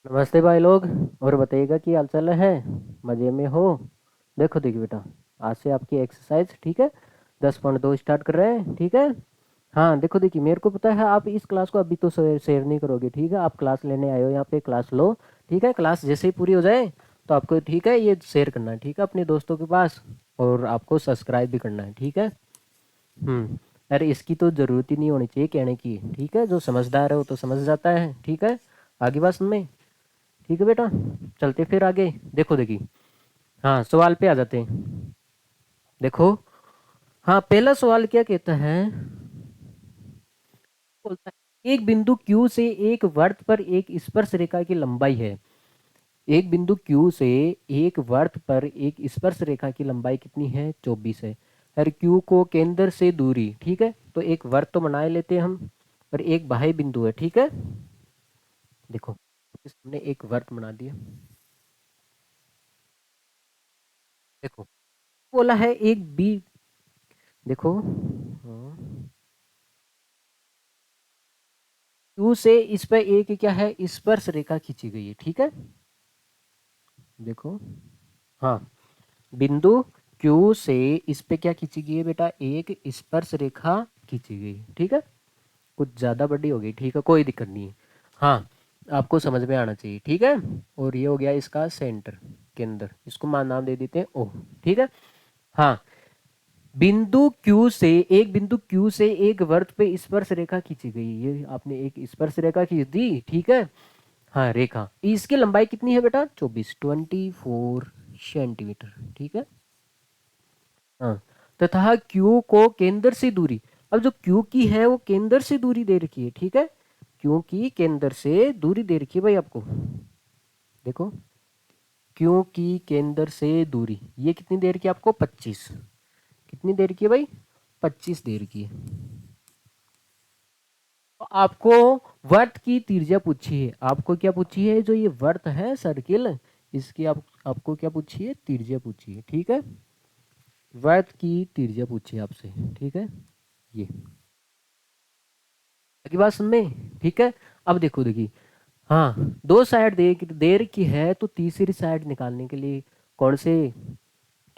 नमस्ते भाई लोग। और बताइएगा कि हाल चाल है। मज़े में हो। देखिए बेटा, आज से आपकी एक्सरसाइज ठीक है। 10.2 स्टार्ट कर रहे हैं, ठीक है। हाँ देखिए मेरे को पता है आप इस क्लास को अभी तो शेयर नहीं करोगे, ठीक है। आप क्लास लेने आए हो यहाँ पे, क्लास लो। ठीक है, क्लास जैसे ही पूरी हो जाए तो आपको ठीक है ये शेयर करना है, ठीक है, अपने दोस्तों के पास। और आपको सब्सक्राइब भी करना है, ठीक है। अरे इसकी तो ज़रूरत ही नहीं होनी चाहिए कहने की, ठीक है। जो समझदार है वो तो समझ जाता है, ठीक है। आगे बात सुन में। ठीक है बेटा, चलते फिर आगे। देखिए, हाँ सवाल पे आ जाते हैं। देखो, हाँ पहला सवाल क्या कहता है। बोलता है एक बिंदु Q से एक वृत्त पर एक स्पर्श रेखा की लंबाई है। एक बिंदु Q से एक वृत्त पर एक स्पर्श रेखा की लंबाई कितनी है? 24 है। हर Q को केंद्र से दूरी, ठीक है, तो एक वृत्त तो बना लेते हैं हम। और एक बाह्य बिंदु है, ठीक है। देखो, हमने एक वृत्त बना दिया। देखो, बोला है एक बी। देखो, हाँ, क्यू से इस पे एक क्या है, स्पर्श रेखा खींची गई है, ठीक है। देखो, हाँ, बिंदु क्यू से इस पे क्या खींची गई है बेटा, एक स्पर्श रेखा खींची गई है, ठीक है। कुछ ज्यादा बड़ी हो गई, ठीक है, कोई दिक्कत नहीं है। हाँ, आपको समझ में आना चाहिए, ठीक है। और ये हो गया इसका सेंटर, केंद्र, इसको मान नाम दे देते हैं ओ, ठीक है। हाँ, बिंदु क्यू से एक वृत्त पे स्पर्श रेखा खींची गई, ये आपने एक स्पर्श रेखा खींच दी, ठीक है। हाँ रेखा, इसकी लंबाई कितनी है बेटा? 24 सेंटीमीटर, ठीक है। हाँ, तथा क्यू को केंद्र से दूरी। अब जो क्यू की है वो केंद्र से दूरी दे रखी है, ठीक है। क्यू की केंद्र से दूरी दे रखी है भाई आपको। देखो, क्यू की केंद्र से दूरी ये कितनी देर की आपको? 25। कितनी देर की है भाई? 25 देर की है। तो आपको वर्त की त्रिज्या पूछी है। आपको क्या पूछी है? जो ये वर्त है सर्किल, इसकी आपको क्या पूछी है? त्रिज्या पूछी है, ठीक है। वर्त की त्रिज्या पूछी है आपसे, ठीक है। ये की बात समझ में, ठीक है। अब देखो, देखिए, हाँ, दो साइड दे रखी है, तो तीसरी साइड निकालने के लिए कौन से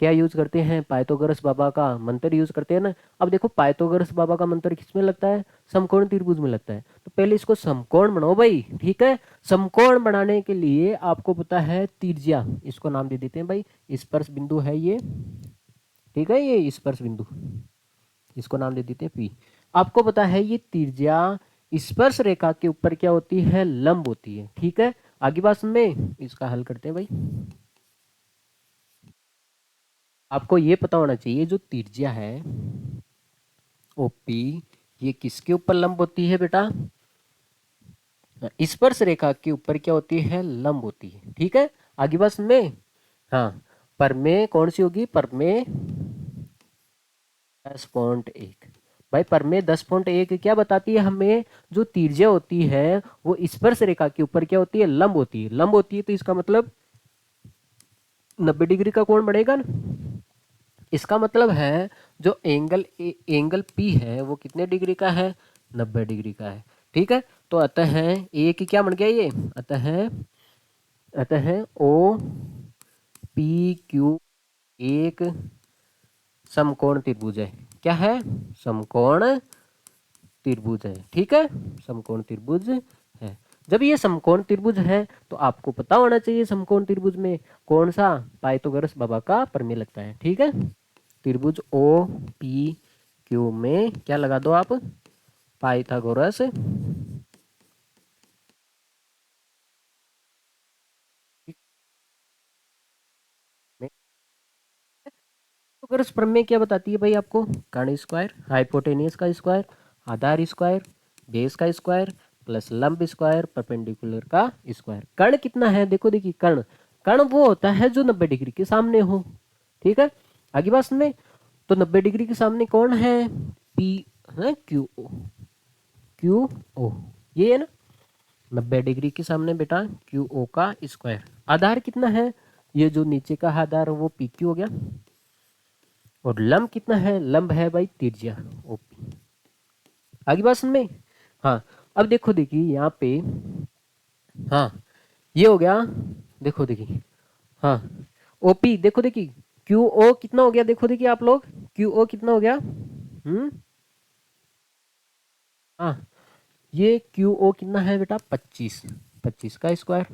क्या यूज करते हैं? पाइथागोरस बाबा का मंत्र यूज करते हैं ना। अब देखो, पाइथागोरस बाबा का मंत्र किसमें लगता है? समकोण त्रिभुज में लगता है। तो पहले इसको समकोण बनाओ भाई, ठीक है। समकोण बनाने के लिए आपको पता है त्रिज्या, इसको नाम दे देते हैं भाई, स्पर्श बिंदु है ये, ठीक है। ये स्पर्श बिंदु, इसको नाम दे देते हैं पी। आपको पता है ये त्रिज्या स्पर्श रेखा के ऊपर क्या होती है? लंब होती है, ठीक है। आगे बात में इसका हल करते हैं भाई। आपको ये पता होना चाहिए जो त्रिज्या है ओपी, ये किसके ऊपर लंब होती है बेटा? स्पर्श रेखा के ऊपर क्या होती है? लंब होती है, ठीक है। आगे बस में, हाँ, पर में कौन सी होगी? पर में 10.1। भाई पर में 10.1 क्या बताती है हमें? जो त्रिज्या होती है वो स्पर्श रेखा के ऊपर क्या होती है? लंब होती है। लंब होती है तो इसका मतलब 90 डिग्री का कोण बढ़ेगा ना। इसका मतलब है जो एंगल पी है वो कितने डिग्री का है? 90 डिग्री का है, ठीक है। तो अतः एक क्या बन गया ये? अतः ओ पी क्यू एक समकोण त्रिभुज है। क्या है? समकोण त्रिभुज है, ठीक है। समकोण त्रिभुज है। जब ये समकोण त्रिभुज है तो आपको पता होना चाहिए समकोण त्रिभुज में कौन सा पाइथागोरस बाबा का प्रमेय लगता है, ठीक है। त्रिभुज ओ पी क्यू में क्या लगा दो आप? पाइथागोरस में। पाइथागोरस प्रमेय क्या बताती है भाई आपको? कर्ण स्क्वायर, हाइपोटेनियस का स्क्वायर, आधार स्क्वायर, बेस का स्क्वायर प्लस लंब स्क्वायर परपेंडिकुलर का स्क्वायर। कर्ण कितना है? देखो, देखिए, कर्ण, कर्ण वो होता है जो 90 डिग्री के सामने हो, ठीक है। आगे बात में, तो 90 डिग्री के सामने कौन है? पी है, क्यू ओ, क्यू ओ, ये है ना। 90 डिग्री के सामने बेटा क्यू ओ का स्क्वायर। आधार कितना है? ये जो नीचे का आधार वो पी क्यू हो गया। और लंब कितना है? लंब है भाई त्रिज्या ओपी। आगे बात समझ में। हाँ, अब देखो, देखिए यहाँ पे, हाँ, ये हो गया, देखो देखिए, हाँ ओपी देखो देखिए, क्यू ओ कितना हो गया, देखो देखिए आप लोग, क्यू ओ कितना हो गया, हाँ ये क्यू ओ कितना है बेटा 25, 25 का स्क्वायर।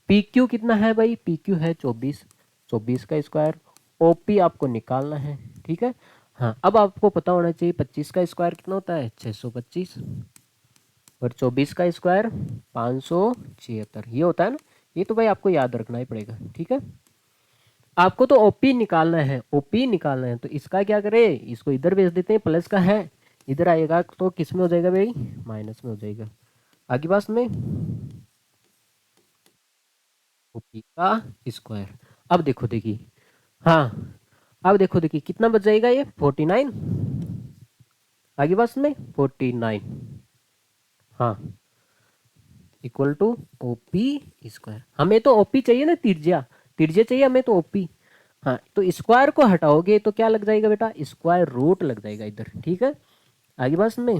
पी क्यू कितना है भाई, पी क्यू है 24, 24 का स्क्वायर। ओ पी आपको निकालना है, ठीक है। हाँ अब आपको पता होना चाहिए 25 का स्क्वायर कितना होता है 625, और 24 का स्क्वायर 576, ये होता है ना। ये तो भाई आपको याद रखना ही पड़ेगा, ठीक है। आपको तो ओपी निकालना है, ओपी निकालना है, तो इसका क्या करें, इसको इधर भेज देते हैं, प्लस का है, इधर आएगा तो किस में हो जाएगा भाई, माइनस में हो जाएगा। आगे पास में ओपी का स्क्वायर। अब देखो देखिए, हाँ अब देखो देखिए कितना बच जाएगा, ये 49, आगे पास में 49, हाँ इक्वल टू ओपी स्क्वायर। हमें तो ओपी चाहिए ना, त्रिज्या, त्रिज्या चाहिए हमें तो ओपी। हाँ तो स्क्वायर को हटाओगे तो क्या लग जाएगा बेटा, स्क्वायर रूट लग जाएगा इधर, ठीक है। आगे पास में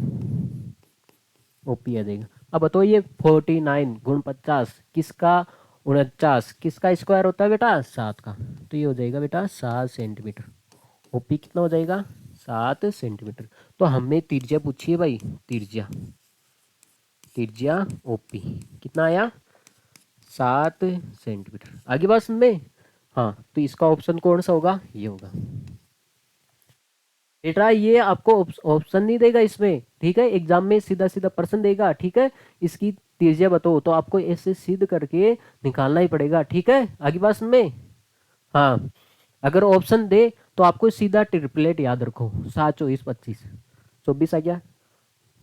ओपी आ जाएगा। अब बताओ ये 49 गुण 50 किसका, 49 किसका स्क्वायर होता है बेटा, 7 का। तो ये हो जाएगा बेटा 7 सेंटीमीटर। ओपी कितना हो जाएगा, 7 सेंटीमीटर। तो हमें त्रिज्या पूछिए भाई, त्रिज्या, त्रिज्या ओपी कितना आया, 7 सेंटीमीटर। आगे बात में, हाँ तो इसका ऑप्शन कौन सा होगा, ये होगा बेटा। ये आपको ऑप्शन नहीं देगा इसमें, ठीक है, एग्जाम में सीधा सीधा प्रश्न देगा, ठीक है। इसकी त्रिज्या बताओ तो आपको ऐसे सिद्ध करके निकालना ही पड़ेगा, ठीक है। आगे बात में, हाँ अगर ऑप्शन दे तो आपको सीधा ट्रिपलेट याद रखो, 7 24 25, 24 आ गया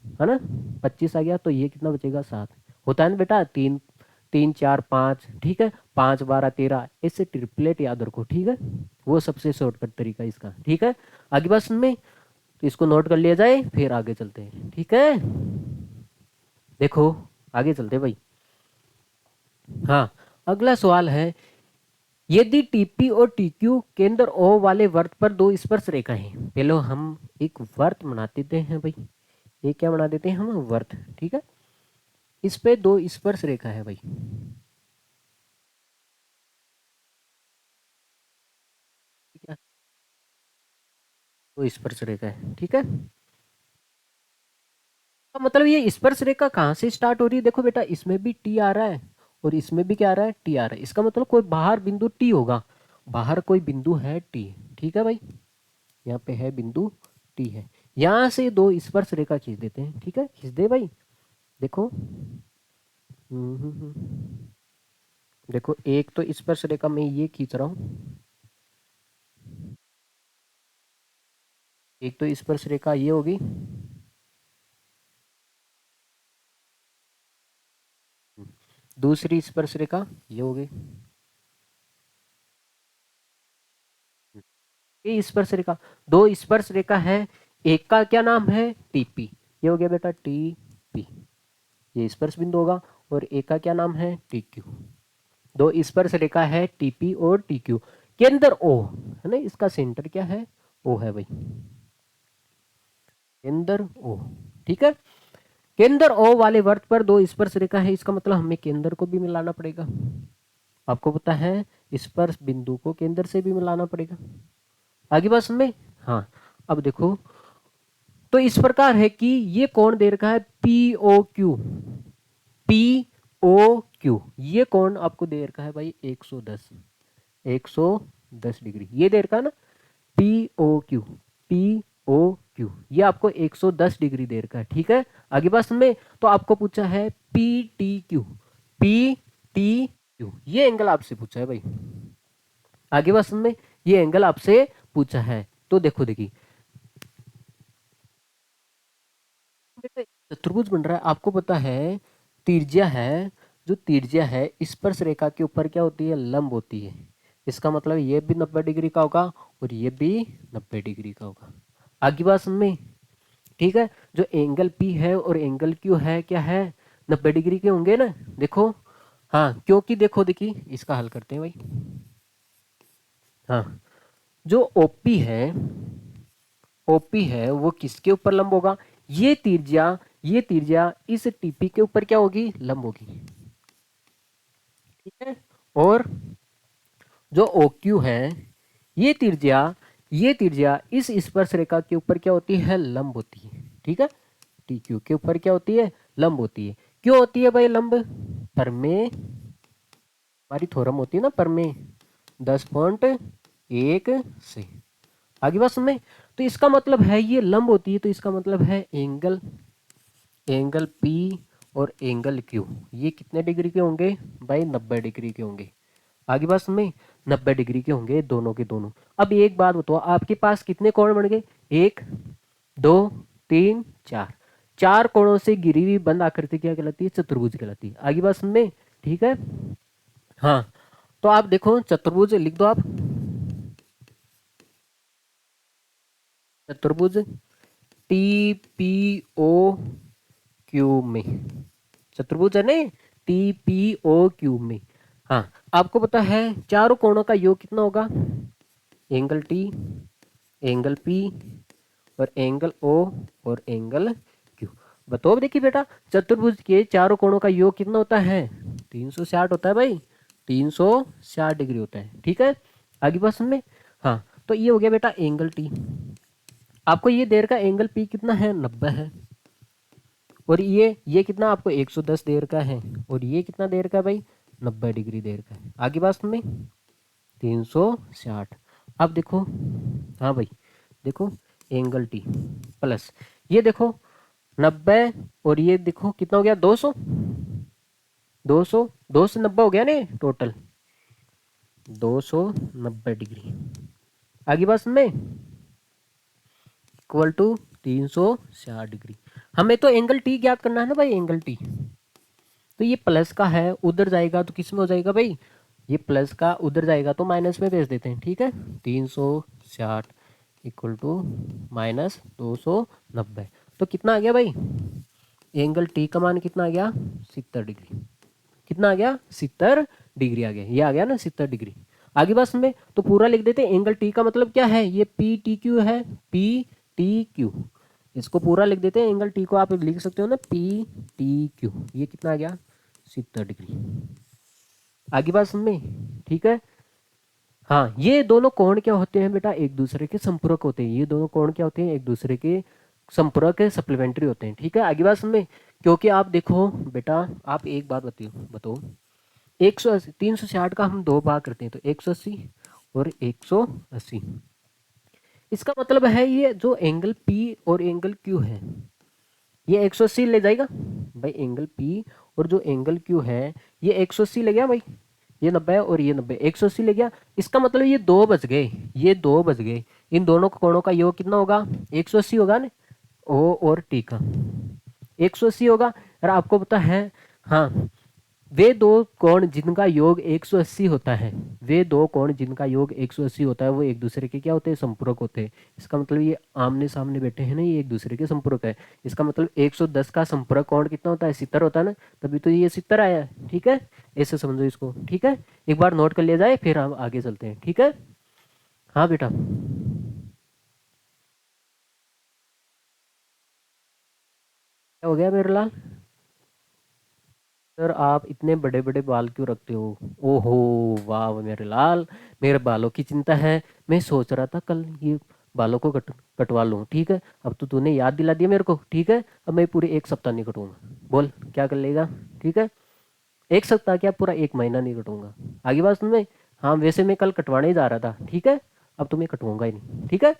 है ना, 25 आ गया, तो ये कितना बचेगा 7। होता है ना बेटा, 3 3 4 5, ठीक है, 5 12 13, ऐसे ट्रिपलेट याद रखो, ठीक है। वो सबसे शॉर्टकट तरीका इसका, ठीक है। आगे बात में, तो इसको नोट कर लिया जाए, फिर आगे चलते हैं, ठीक है। देखो आगे चलते हैं भाई। हाँ अगला सवाल है, यदि टीपी और टीक्यू केंद्र ओ वाले वर्त पर दो स्पर्श रेखा हैं, पहले हम एक वर्त बना देते हैं भाई, ये क्या बना देते हैं हम, वर्त, ठीक है। इस पे दो स्पर्श रेखा है भाई, ठीक है, दो स्पर्श रेखा है, ठीक है। तो मतलब ये स्पर्श रेखा कहाँ से स्टार्ट हो रही है, देखो बेटा इसमें भी टी आ रहा है और इसमें भी क्या आ रहा है, टी आ रहा है। इसका मतलब कोई बाहर बिंदु टी होगा, बाहर कोई बिंदु है टी, ठीक है भाई। यहाँ पे है बिंदु टी है, यहाँ से दो स्पर्श रेखा खींच देते हैं, ठीक है, खींच दे भाई। देखो देखो एक तो स्पर्श रेखा मैं ये खींच रहा हूँ, एक तो स्पर्श रेखा ये होगी, दूसरी स्पर्श रेखा ये होगी, ये स्पर्श रेखा, दो स्पर्श रेखा है, एक का क्या नाम है टीपी, ये हो गया बेटा टीपी, ये स्पर्श बिंदु होगा, और एक का क्या नाम है टीक्यू। दो स्पर्श रेखा है टीपी और टीक्यू, केंद्र ओ है ना, इसका सेंटर क्या है, ओ है भाई, केंद्र ओ, ठीक है। केंद्र ओ वाले वर्त पर दो स्पर्श रेखा है, इसका मतलब हमें केंद्र को भी मिलाना पड़ेगा, आपको पता है स्पर्श बिंदु को केंद्र से भी मिलाना पड़ेगा। आगे बात समझ में, हाँ अब देखो, तो इस प्रकार है कि ये कोण दे रखा है P O Q, P O Q, ये कोण आपको दे रखा है भाई 110, 110 डिग्री, ये दे रखा है ना, P O Q, P O Q, ये आपको 110 डिग्री दे रखा है, ठीक है। आगे बात में, तो आपको पूछा है P T Q, P T Q, ये एंगल आपसे पूछा है भाई। आगे बात में, ये एंगल आपसे पूछा है, तो देखो देखिए चतुर्भुज बन रहा है, आपको पता है त्रिज्या है, जो त्रिज्या है स्पर्श रेखा के ऊपर क्या होती है, लंब होती है। इसका मतलब ये भी 90 डिग्री का होगा और ये भी 90 डिग्री का होगा। आगे बात समझ में, ठीक है। जो एंगल पी है और एंगल क्यू है क्या है, 90 डिग्री के होंगे ना, देखो, हाँ क्योंकि देखो देखिए इसका हल करते हैं भाई। हाँ जो ओपी है, ओपी है वो किसके ऊपर लंब होगा, ये त्रिज्या, ये त्रिज्या इस टीपी के ऊपर क्या होगी, लंब होगी, ठीक है। और जो ओ क्यू है, ये त्रिज्या ये त्रिज्या इस स्पर्श रेखा के ऊपर क्या होती है, लंब होती है। ठीक है, टी क्यू के ऊपर क्या होती है, लंब होती है। क्यों होती है भाई लंब, परमे हमारी थ्योरम होती है ना, परमे 10.1 से। आगे बात सुनने, तो इसका मतलब है ये लंब होती है, तो इसका मतलब है एंगल एंगल पी और एंगल क्यू ये कितने डिग्री के होंगे भाई, 90 डिग्री के होंगे। आगे बात सुनने, 90 डिग्री के होंगे दोनों के दोनों। अब एक बात बताओ, आपके पास कितने कोण बन गए, 1 2 3 4, चार कोणों से घिरी हुई बंद आकृति क्या कहलाती है, चतुर्भुज कहलाती है। आगे बात सुनने, ठीक है। हाँ, तो आप देखो चतुर्भुज लिख दो आप, चतुर्भुज टी पी ओ क्यू में, चतुर्भुज है ना, टी पी ओ क्यू में। हाँ, आपको पता है चारों कोणों का योग कितना होगा, एंगल टी, एंगल पी और एंगल ओ और एंगल क्यू। बताओ देखिए बेटा, चतुर्भुज के चारों कोणों का योग कितना होता है, 360 होता है भाई, 360 डिग्री होता है। ठीक है, आगे बात सुन में। हाँ, तो ये हो गया बेटा एंगल टी। आपको ये देर का एंगल पी कितना है, 90 है। और ये कितना आपको 110 देर का है, और ये कितना देर का भाई, 90 डिग्री देर का है। आगे बात सुन में, 360। अब देखो, हाँ भाई देखो, एंगल टी प्लस ये देखो 90, और ये देखो कितना हो गया, 200, 200 हो गया ना टोटल, 290 डिग्री। आगे बात सुन में, इक्वल टू 360 डिग्री। हमें तो एंगल टी ज्ञात करना है ना भाई, एंगल टी। तो ये प्लस का है, उधर जाएगा तो किस में हो जाएगा भाई, ये प्लस का उधर जाएगा तो माइनस में भेज देते हैं। ठीक है, 360 इक्वल टू -290। तो कितना आ गया भाई, एंगल टी का मान कितना आ गया, 70 डिग्री। कितना आ गया, 70 डिग्री आ गया, ये आ गया ना 70 डिग्री। आगे बात में तो पूरा लिख देते हैं, एंगल टी का मतलब क्या है, ये पी टी क्यू है, पी टी क्यू। इसको पूरा लिख देते हैं, एंगल टी को आप लिख सकते हो ना, पी टी क्यू। ये कितना आ गया, 70 डिग्री। आगे बात में, ठीक है। हाँ, ये दोनों कोण क्या होते हैं बेटा, एक दूसरे के संपूरक होते हैं। ये दोनों कोण क्या होते हैं, एक दूसरे के संपूरक सप्लीमेंट्री होते हैं। ठीक है, आगे बात में, क्योंकि आप देखो बेटा, आप एक बात बताओ बताओ, 180 360 का हम दो भाग करते हैं, तो 180 और 180। इसका मतलब है ये जो एंगल पी और एंगल क्यू है, ये 180 ले जाएगा भाई, एंगल पी और जो एंगल क्यू है ये 180 ले गया भाई, ये 90 और ये 90, 180 ले गया। इसका मतलब ये दो बच गए, ये दो बच गए। इन दोनों कोणों का योग कितना होगा, 180 होगा ना, ओ और टी का 180 होगा। और आपको पता है, हाँ, वे दो कोण जिनका योग 180 होता है, वे दो कोण जिनका योग 180 होता है, वो एक दूसरे के क्या होते हैं, संपूरक होते हैं। इसका मतलब ये आमने सामने बैठे हैं ना, ये एक दूसरे के संपूरक है। इसका मतलब 110 का संपूरक कोण कितना होता है, 70 होता है ना, तभी तो ये 70 आया है। ठीक है, ऐसे समझो इसको। ठीक है, एक बार नोट कर लिया जाए, फिर हम आगे चलते हैं। ठीक है, हाँ बेटा, क्या हो गया मेरे लाल, सर आप इतने बड़े बड़े बाल क्यों रखते हो, ओहो वाह मेरे लाल, मेरे बालों की चिंता है। मैं सोच रहा था कल ये बालों को कटवा लूँ। ठीक है, अब तो तूने याद दिला दिया मेरे को। ठीक है, अब मैं पूरे एक सप्ताह नहीं कटूंगा, बोल क्या कर लेगा। ठीक है, एक सप्ताह क्या, पूरा एक महीना नहीं कटूंगा। आगे बात सुन में, हाँ वैसे मैं कल कटवाने ही जा रहा था। ठीक है, अब तो मैं कटवाऊंगा ही नहीं। ठीक है,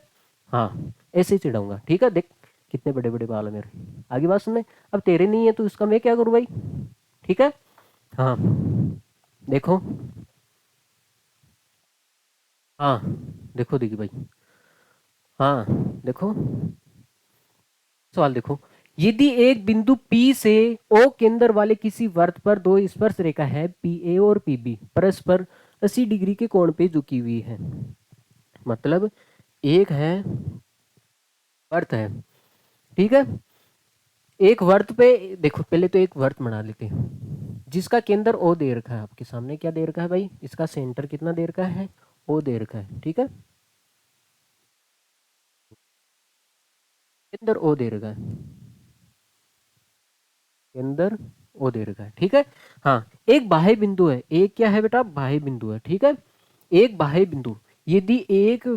हाँ ऐसे ही चिढ़ाऊंगा। ठीक है, देख कितने बड़े बड़े बाल है मेरे। आगे बात सुन में, अब तेरे नहीं है तो इसका मैं क्या करूँ भाई। ठीक है, हाँ देखो, हाँ देखो देखिए भाई, हाँ देखो, सवाल देखो, यदि एक बिंदु P से O केंद्र वाले किसी वृत्त पर दो स्पर्श रेखा है PA और PB परस्पर 80 डिग्री के कोण पे झुकी हुई है। मतलब एक है वृत्त है, ठीक है, एक वृत्त पे देखो, पहले तो एक वृत्त बना लेते हैं जिसका केंद्र O दे रखा है। आपके सामने क्या दे रखा है भाई, इसका सेंटर कितना दे रखा है, O दे रखा है। ठीक है, केंद्र O दे रखा है, केंद्र ओ दे रखा है, ठीक है। हाँ, एक बाह्य बिंदु है, एक क्या है बेटा, बाह्य बिंदु है, ठीक है। एक बाह्य बिंदु, यदि एक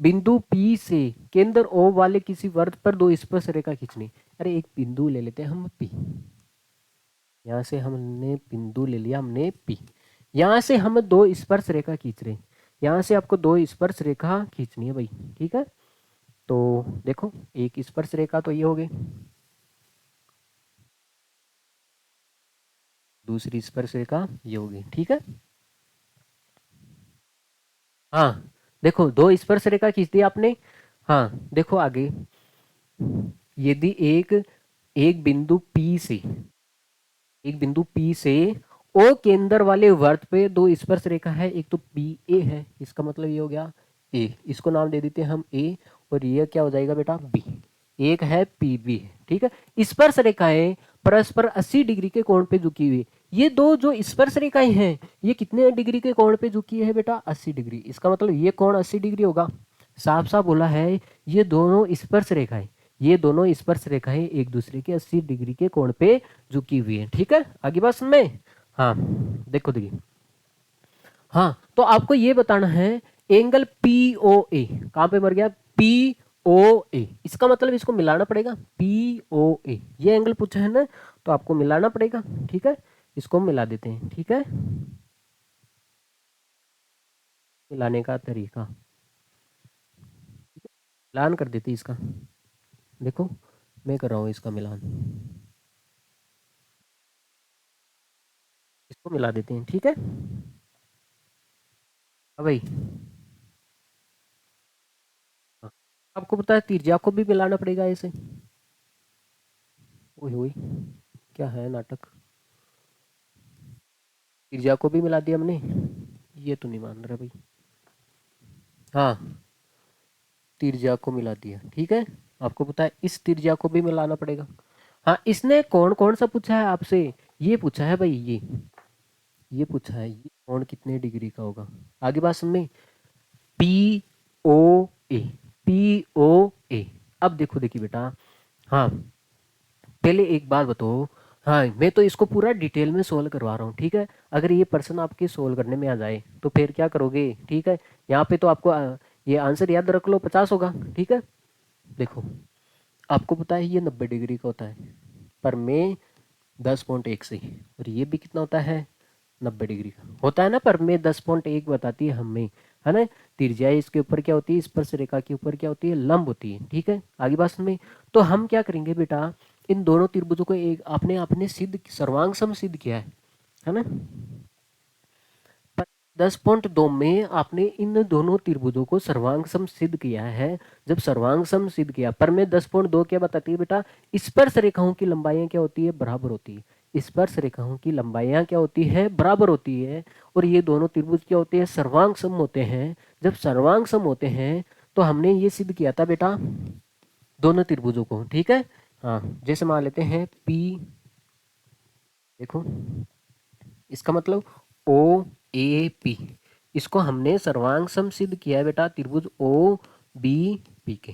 बिंदु P से केंद्र O वाले किसी वृत्त पर दो स्पर्श रेखा खींचनी। अरे एक बिंदु ले लेते हैं हम P, यहाँ से हमने बिंदु ले लिया हमने P, यहाँ से हम दो स्पर्श रेखा खींच रहे हैं, यहाँ से आपको दो स्पर्श रेखा खींचनी है भाई, ठीक है। तो देखो एक स्पर्श रेखा तो ये हो गई, दूसरी स्पर्श रेखा ये होगी, ठीक है। हाँ देखो दो स्पर्श रेखा खींच दी आपने। हाँ देखो आगे, यदि एक एक बिंदु P से, एक बिंदु P से O केंद्र वाले वृत्त पे दो स्पर्श रेखा है, एक तो PA है, इसका मतलब ये हो गया A, इसको नाम दे देते हैं हम A, और ये क्या हो जाएगा बेटा B। एक है PB, ठीक है। स्पर्श रेखाएं परस्पर 80 डिग्री के कोण पे झुकी हुई, ये दो जो स्पर्श रेखाएं हैं ये कितने डिग्री के कोण पे झुकी है बेटा, 80 डिग्री। इसका मतलब ये कोण 80 डिग्री होगा, साफ साफ बोला है। ये दोनों स्पर्श रेखाएं, ये दोनों स्पर्श रेखाएं एक दूसरे के 80 डिग्री के कोण पे झुकी हुई है, ठीक है। आगे बात समझ में। हाँ देखो देखिए, हाँ तो आपको ये बताना है एंगल POA कहाँ पे मर गया, POA, इसका मतलब इसको मिलाना पड़ेगा, POA ये एंगल पूछा है ना, तो आपको मिलाना पड़ेगा, ठीक है। इसको मिला देते हैं, ठीक है। मिलाने का तरीका, मिलान कर देते हैं इसका, देखो मैं कर रहा हूँ इसका मिलान, इसको मिला देते हैं, ठीक है। हाँ भाई, हाँ। आपको पता है तिरछा को भी मिलाना पड़ेगा ऐसे, ओए होए क्या है नाटक, तिरछा को भी मिला दिया हमने, ये तो नहीं मान रहा भाई। हाँ तिरछा को मिला दिया, ठीक है। आपको पता है इस तिरछा को भी मिलाना पड़ेगा। हाँ इसने कौन कौन सा पूछा है आपसे, ये पूछा है भाई, ये पूछा है ये कौन कितने डिग्री का होगा। आगे बात समझ, POA, POA। अब देखो देखिए बेटा, हाँ पहले एक बात बताओ, हाँ मैं तो इसको पूरा डिटेल में सोल्व करवा रहा हूँ, ठीक है। अगर ये पर्सन आपके सोल्व करने में आ जाए तो फिर क्या करोगे, ठीक है। यहाँ पे तो आपको ये आंसर याद रख लो 50 होगा, ठीक है। देखो आपको पता है ये 90 डिग्री का होता है, पर मैं 10.1 से, और ये भी कितना होता है 90 डिग्री का होता है ना, पर मैं 10.1 बताती है हमें, है ना। तिरछा इसके ऊपर क्या होती है, स्पर्श रेखा के ऊपर क्या होती है, लंब होती है, ठीक है। आगे बात में, तो हम क्या करेंगे बेटा, इन दोनों त्रिभुजों को एक आपने आपने सिद्ध सर्वांग सम सिद्ध किया है ना। 10.2 में आपने इन दोनों त्रिभुजों को सर्वांग सम सिद्ध किया है। जब सर्वांग सम सिद्ध किया, पर में 10.2 क्या बताती है बेटा, स्पर्श रेखाओं की लंबाइयां क्या होती है, बराबर होती है। स्पर्श रेखाओं की लंबाइयां क्या होती है, बराबर होती है। और ये दोनों त्रिभुज क्या होते हैं, सर्वांग सम होते हैं। जब सर्वांग सम होते हैं तो हमने ये सिद्ध किया था बेटा दोनों त्रिभुजों को, ठीक है। हाँ जैसे मान लेते हैं P, देखो इसका मतलब OAP, इसको हमने सर्वांग सम सिद्ध किया है बेटा त्रिभुज OBP के,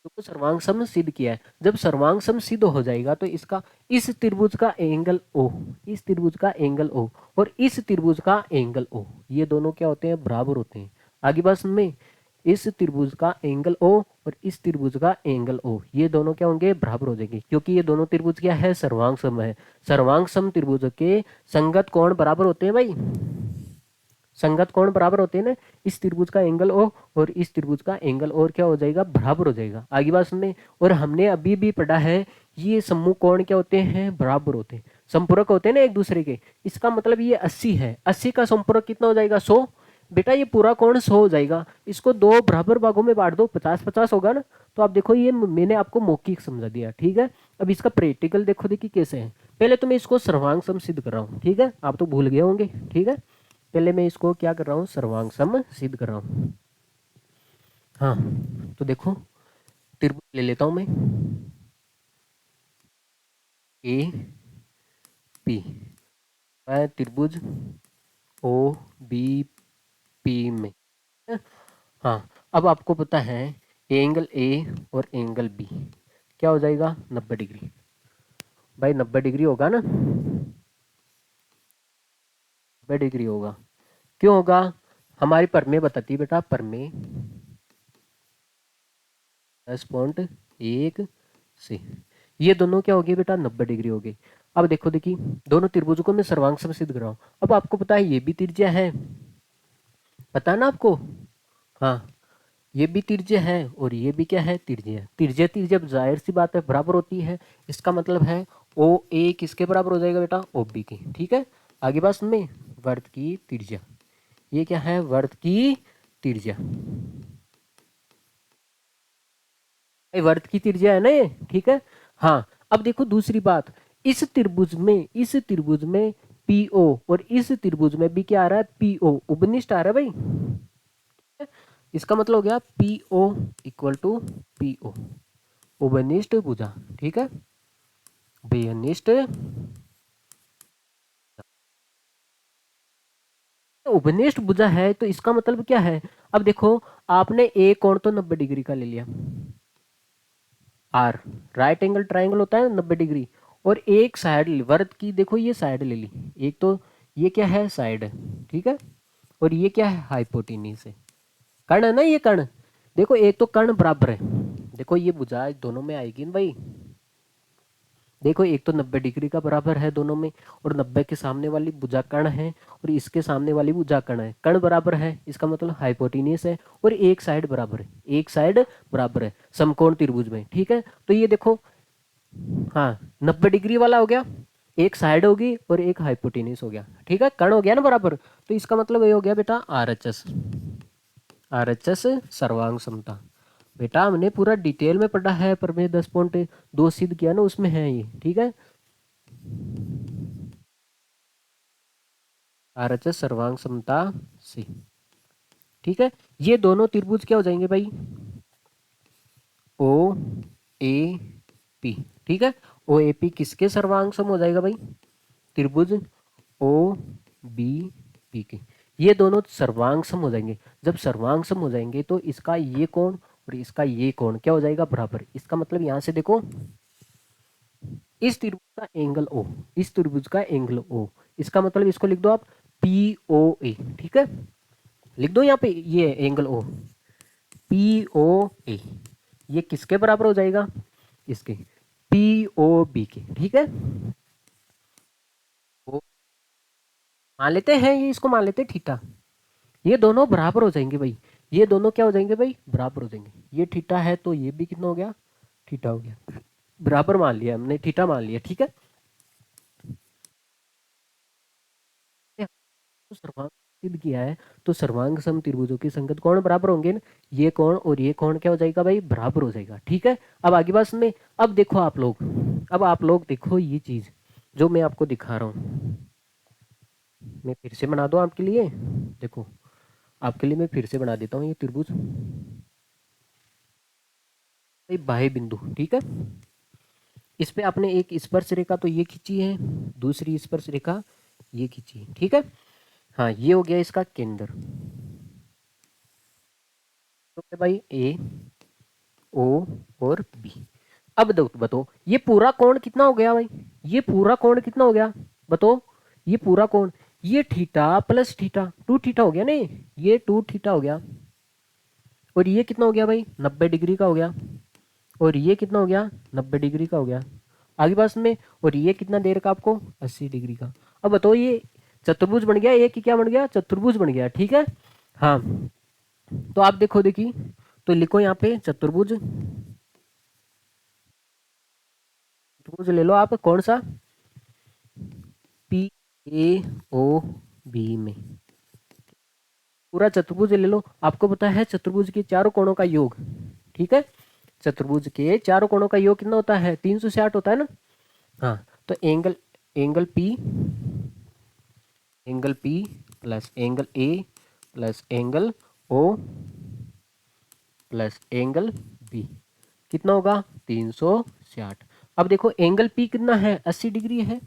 तो सर्वांग सम सिद्ध किया है। जब सर्वांग सम सिद्ध हो जाएगा तो इसका इस त्रिभुज का एंगल O, इस त्रिभुज का एंगल O और इस त्रिभुज का एंगल O, ये दोनों क्या होते हैं, बराबर होते हैं। आगे बात समझ में, इस त्रिभुज का एंगल O और इस त्रिभुज का एंगल O, ये दोनों क्या होंगे, बराबर हो जाएंगे, क्योंकि ये दोनों त्रिभुज क्या है, सर्वांग सम है। सर्वांग सम त्रिभुज के संगत कोण बराबर होते हैं भाई, संगत कोण बराबर होते हैं ना। इस त्रिभुज का एंगल O और इस त्रिभुज का एंगल और क्या हो जाएगा, बराबर हो जाएगा। आगे बात सुनने, और हमने अभी भी पढ़ा है ये समूह कोण क्या होते हैं, बराबर होते हैं, संपूरक होते हैं ना एक दूसरे के। इसका मतलब ये 80 है, 80 का संपूरक कितना हो जाएगा, 100। बेटा ये पूरा कोण 100 हो जाएगा, इसको दो बराबर भागों में बांट दो, 50-50 होगा ना। तो आप देखो ये मैंने आपको मौखिक समझा दिया, ठीक है। अब इसका प्रैक्टिकल देखो देखिए कैसे है। पहले तो मैं इसको सर्वांग सम सिद्ध कर रहा हूँ, ठीक है, आप तो भूल गए होंगे, ठीक है। पहले मैं इसको क्या कर रहा हूँ, सर्वांग सम सिद्ध कर रहा हूँ। हाँ तो देखो त्रिभुज ले लेता हूँ मैं AP, मैं त्रिभुज OBP में, हाँ अब आपको पता है एंगल A और एंगल B क्या हो जाएगा, 90 डिग्री। भाई 90 डिग्री होगा ना, 90 डिग्री होगा। क्यों होगा? हमारी परमेय बताती है बेटा, परमेय 10.1 से, ये दोनों क्या हो गए बेटा, 90 डिग्री हो गई। अब देखो, देखिए दोनों त्रिभुजों को मैं सर्वांग सम सिद्ध कर रहा हूँ। अब आपको पता है ये भी त्रिज्या है, पता है ना आपको? हाँ, ये भी त्रिज्या है और ये भी क्या है, त्रिज्या है। त्रिज्या त्रिज्या जाहिर सी बात है बराबर होती है, इसका मतलब है ओ ए किसके बराबर हो जाएगा बेटा, ओ बी की। ठीक है, आगे बात में, वर्त की त्रिज्या, ये क्या है, वर्त की त्रिज्या, वर्त की त्रिज्या है ना ये, ठीक है। हाँ, अब देखो दूसरी बात, इस त्रिभुज में पीओ और इस त्रिभुज में भी क्या आ रहा है, पीओ उपनिष्ठ आ रहा है भाई। इसका मतलब हो गया पीओ इक्वल टू पीओ, उपनिष्ठ भुजा। ठीक है, बेनिष्ठ उपनिष्ठ भुजा है, तो इसका मतलब क्या है? अब देखो, आपने एक कोण तो 90 डिग्री का ले लिया, आर, राइट एंगल ट्राइंगल होता है 90 डिग्री, और एक साइड वर्त की, देखो ये साइड ले ली, एक तो ये क्या है, साइड है, ठीक है, और ये क्या है, हाइपोटेन्यूज है, कर्ण है ना ये, कर्ण। देखो एक तो कर्ण बराबर है, देखो ये भुजा दोनों में आएगी ना भाई। देखो एक तो 90 डिग्री का बराबर है दोनों में, और 90 के सामने वाली भुजा कर्ण है, और इसके सामने वाली भुजा कर्ण है, कर्ण बराबर है, इसका मतलब हाइपोटेन्यूज है, और एक साइड बराबर है, एक साइड बराबर है समकोण त्रिभुज में। ठीक है, तो ये देखो, हाँ 90 डिग्री वाला हो गया, एक साइड होगी और एक हाइपोटेन्यूज हो गया, ठीक है, कर्ण हो गया ना बराबर। तो इसका मतलब ये हो गया बेटा आरएचएस, आरएचएस सर्वांग समता। बेटा हमने पूरा डिटेल में पढ़ा है, पर मैं 10.2 सिद्ध किया ना, उसमें है ये, ठीक है। आरएचएस सर्वांग समता से, ठीक है, ये दोनों त्रिभुज क्या हो जाएंगे भाई, ओ ए पी। ठीक है, ओ ए पी किसके सर्वांग सम हो जाएगा भाई, त्रिभुज ओ बी पी के, ये दोनों सर्वांग सम हो जाएंगे। जब सर्वांग सम हो जाएंगे तो इसका ये कोण और इसका ये कोण क्या हो जाएगा, बराबर। इसका मतलब यहां से देखो, इस त्रिभुज का एंगल ओ, इस त्रिभुज का एंगल ओ, इसका मतलब इसको लिख दो आप पी ओ ए। ठीक है, लिख दो यहाँ पे ये एंगल ओ, पी ओ ए, ये किसके बराबर हो जाएगा, इसके पी ओ बी के। ठीक है, तो मान लेते हैं, ये इसको मान लेते हैं थीटा, ये दोनों बराबर हो जाएंगे भाई, ये दोनों क्या हो जाएंगे भाई, बराबर हो जाएंगे। ये थीटा है तो ये भी कितना हो गया, थीटा हो गया, बराबर मान लिया हमने, थीटा मान लिया। ठीक है, तो सर्वांग सिद्ध किया है, तो सर्वांग सम त्रिभुजों की संगत कोण बराबर होंगे ना, ये कोण और ये कोण क्या हो जाएगा भाई, बराबर हो जाएगा। ठीक है, अब आगे बात में, अब देखो आप लोग, अब आप लोग देखो ये चीज जो मैं आपको दिखा रहा हूँ, मैं फिर से बना दूं आपके लिए, देखो आपके लिए मैं फिर से बना देता हूँ ये त्रिभुज, ये बाह्य बिंदु। ठीक है, इस पे आपने एक स्पर्श रेखा तो ये खींची है, दूसरी स्पर्श रेखा ये खींची है। ठीक है, हाँ ये हो गया इसका केंद्र, तो भाई ए ओ और बी। अब बताओ ये पूरा कोण कितना हो गया भाई, ये पूरा कोण कितना हो गया, बताओ, ये पूरा कोण, ये थीटा प्लस थीटा, 2 थीटा हो गया ना, ये 2 थीटा हो गया, और ये कितना हो गया भाई, 90 डिग्री का हो गया, और ये कितना हो गया, 90 डिग्री का हो गया, आगे पास में, और ये कितना देर का आपको, 80 डिग्री का। अब बताओ ये चतुर्भुज बन गया, एक ही क्या बन गया, चतुर्भुज बन गया। ठीक है, हाँ, तो आप देखो, देखिए, तो लिखो यहाँ पे चतुर्भुज, चतुर्भुज ले लो आप, कौन सा, पी ए ओ बी में, पूरा चतुर्भुज ले लो। आपको पता है चतुर्भुज के चारों कोणों का योग, ठीक है, चतुर्भुज के चारों कोणों का योग कितना होता है, 360 होता है ना। हाँ, तो angle, angle P, angle P plus angle A plus angle O plus angle B कितना होगा, 360। अब देखो एंगल पी कितना है, 80 डिग्री है,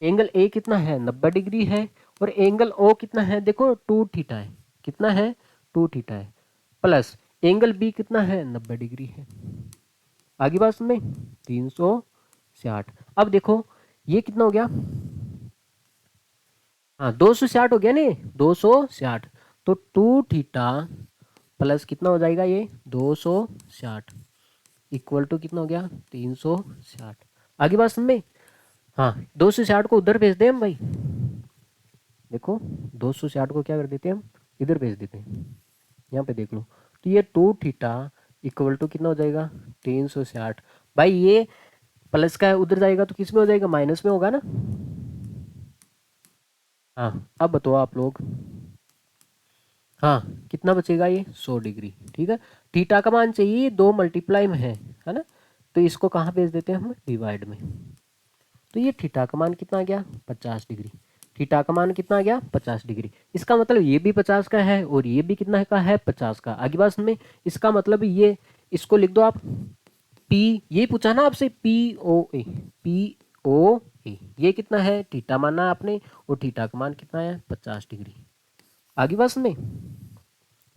एंगल ए कितना है, 90 डिग्री है, और एंगल ओ कितना है, देखो 2 थीटा है, कितना है, 2 थीटा है, प्लस एंगल बी कितना है, 90 डिग्री है, आगे बात में 360 260। अब देखो ये कितना हो गया, हाँ 260 हो गया नहीं, 260। तो 2 थीटा प्लस कितना हो जाएगा ये 260 इक्वल टू कितना हो गया 360। आगे बात समझ में। हाँ 260 को उधर भेज दें हम भाई, देखो 260 को क्या कर देते हैं हम, इधर भेज देते हैं, यहाँ पे देख लो। तो ये 2 थीटा इक्वल टू कितना हो जाएगा 360। भाई ये प्लस का उधर जाएगा तो किस में हो जाएगा, माइनस में होगा ना। हाँ अब बताओ आप लोग, हाँ कितना बचेगा ये 100 डिग्री, ठीक है। थीटा का मान चाहिए 2 मल्टीप्लाई में है ना, तो इसको कहाँ भेज देते हैं हम, डिवाइड में। तो ये थीटा का मान कितना आ गया 50 डिग्री, थीटा का मान कितना आ गया 50 डिग्री। इसका मतलब ये भी 50 का है और ये भी कितना का है 50 का। आगे बात में, इसका मतलब ये, इसको लिख दो आप पी, ये पूछा ना आपसे पी ओ ए, ये कितना है थीटा माना आपने, और थीटा का मान कितना है 50 डिग्री। आगे बात में,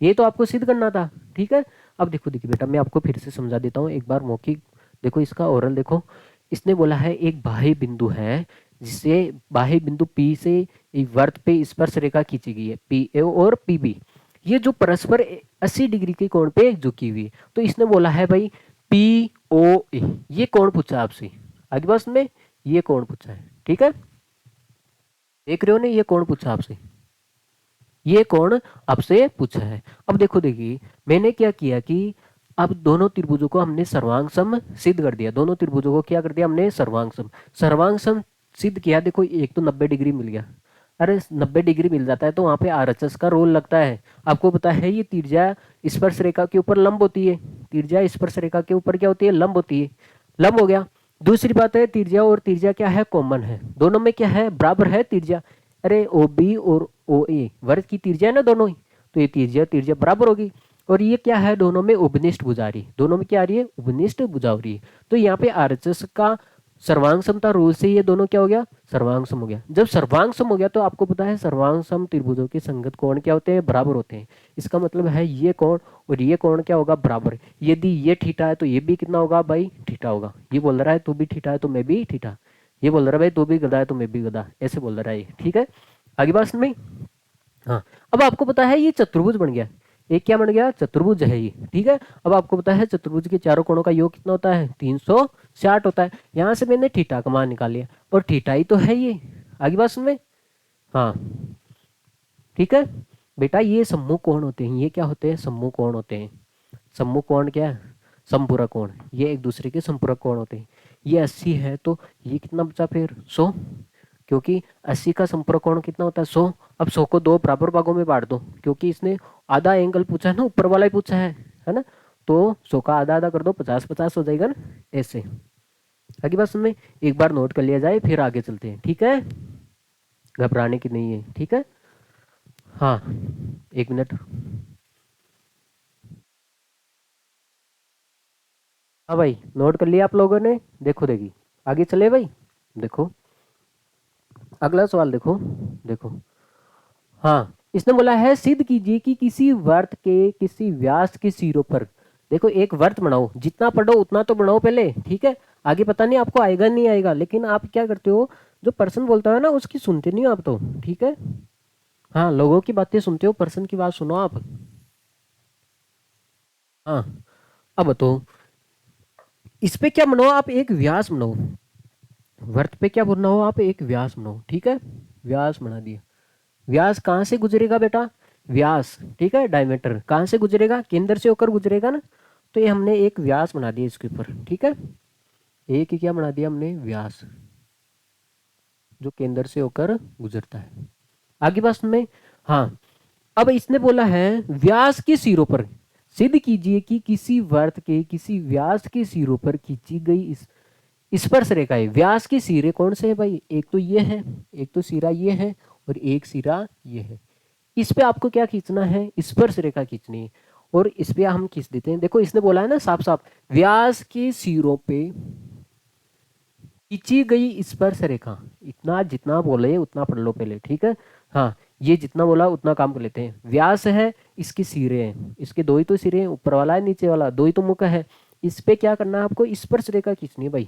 ये तो आपको सिद्ध करना था, ठीक है। अब देखो देखिए बेटा, मैं आपको फिर से समझा देता हूँ एक बार मौखिक। देखो इसका ओरल देखो, इसने बोला है एक बाह्य बिंदु है जिससे बाह्य बिंदु P से एक वर्त पे स्पर्श रेखा खींची गई है PA और PB, ये जो परस्पर 80 डिग्री के कोण पे झुकी हुई है। तो इसने बोला है भाई POA, ये कोण पूछा आपसे। आगे बस में ये कोण पूछा है, ठीक है, देख रहे हो ना, ये कोण पूछा आपसे, ये कोण आपसे पूछा है। अब देखो देखिए मैंने क्या किया कि अब दोनों त्रिभुजों को हमने सर्वांग सम सिद्ध कर दिया, दोनों त्रिभुजों को क्या कर दिया हमने सर्वांग सम सिद्ध किया। देखो एक तो 90 डिग्री मिल गया, अरे 90 डिग्री मिल जाता है तो वहां पे आरएचएस का रोल लगता है। आपको पता है ये त्रिज्या स्पर्श रेखा के ऊपर लंब होती है, त्रिज्या स्पर्श रेखा के ऊपर क्या होती है, लंब होती है, लंब हो गया। दूसरी बात है त्रिज्या और त्रिज्या क्या है, कॉमन है, दोनों में क्या है बराबर है त्रिज्या। अरे ओ बी और ओ ए वर्ग की त्रिज्या है ना दोनों ही, तो ये त्रिज्या त्रिज्या बराबर होगी। और ये क्या है, दोनों में उपनिष्ठ भुजा रही है, दोनों में क्या आ रही है उपनिष्ठ भुजा हो रही है। तो यहाँ पे आरएचएस का सर्वांग समता रूल से ये दोनों क्या हो गया, सर्वांग सम हो गया। जब सर्वांग सम हो गया तो आपको पता है सर्वांग सम त्रिभुजों के संगत कोण क्या होते हैं, बराबर होते हैं। इसका मतलब है ये कोण और ये कोण क्या होगा, बराबर। यदि ये थीटा है तो ये भी कितना होगा भाई, थीटा होगा। ये बोल रहा है तू भी थीटा है तो मैं भी थीटा, ये बोल रहा है भाई तू भी गधा है तो मैं भी गधा, ऐसे बोल रहा है ये, ठीक है। आगे बात समझ में। हाँ अब आपको पता है ये चतुर्भुज बन गया, एक क्या बन गया, चतुर्भुज है ये, ठीक है। अब आपको पता है चतुर्भुज के चारों कोणों का योग कितना होता है 360 होता है। यहां से मैंने थीटा का मान निकाल लिया और थीटा ही तो है ये। आगे बात सुन में, हाँ ठीक है बेटा, ये सम्मुख कोण होते हैं, ये क्या होते हैं सम्मुख कोण होते हैं। सम्मुख कोण क्या है, समपूरक कोण, ये एक दूसरे के संपूरक कोण होते हैं। ये 80 है तो ये कितना बचा फिर 100, क्योंकि 80 का संपूरक कोण कितना होता है 100। अब 100 को 2 बराबर भागों में बांट दो, क्योंकि इसने आधा एंगल पूछा है ना, ऊपर वाला ही पूछा है ना, तो 100 का आधा आधा कर दो, 50-50 हो जाएगा ना, ऐसे। आगे बात सुन में, एक बार नोट कर लिया जाए फिर आगे चलते हैं, ठीक है, घबराने की नहीं है, ठीक है। हाँ 1 मिनट, हाँ भाई नोट कर लिया आप लोगों ने। देखो देखिए आगे चले भाई, देखो अगला सवाल देखो, देखो हाँ इसने बोला है सिद्ध कीजिए कि किसी वर्त के किसी व्यास के सिरों पर, देखो एक वर्त बनाओ, जितना पढ़ो उतना तो बनाओ पहले, ठीक है। आगे पता नहीं आपको आएगा नहीं आएगा, लेकिन आप क्या करते हो, जो पर्सन बोलता है ना उसकी सुनते नहीं हो आप तो, ठीक है। हाँ लोगों की बातें सुनते हो, पर्सन की बात सुनो आप। हाँ अब तो इस पे क्या बनाओ आप, एक व्यास बनाओ, वर्त पे क्या बनाओ आप, एक व्यास बनाओ, ठीक है। व्यास बना दिया, व्यास कहाँ से गुजरेगा बेटा, व्यास, ठीक है, डायमीटर कहाँ से गुजरेगा, केंद्र से होकर गुजरेगा ना, तो ये हमने एक व्यास बना दिया इसके ऊपर, ठीक है। एक ही क्या बना दिया हमने, व्यास, जो केंद्र से होकर गुजरता है। आगे बात में, हाँ अब इसने बोला है व्यास के सिरों पर सिद्ध कीजिए कि किसी वर्त के किसी व्यास के सिरों पर खींची गई इस स्पर्श रेखा है। व्यास के सिरे कौन से है भाई, एक तो ये है, एक तो सिरा ये है और एक सिरा ये है। इस पे आपको क्या खींचना है, स्पर्श रेखा खींचनी है, और इस पे हम खींच देते हैं। देखो इसने बोला है ना साफ साफ, व्यास के सिरों पे खींची गई स्पर्श रेखा, इतना जितना बोले उतना पढ़ लो पहले, ठीक है। हाँ ये जितना बोला उतना काम कर लेते हैं। व्यास है, इसके सिरे हैं, इसके दो ही तो सिरे हैं, ऊपर वाला है नीचे वाला, दो ही तो मुख है। इस पे क्या करना है आपको, स्पर्श रेखा खींचनी है भाई,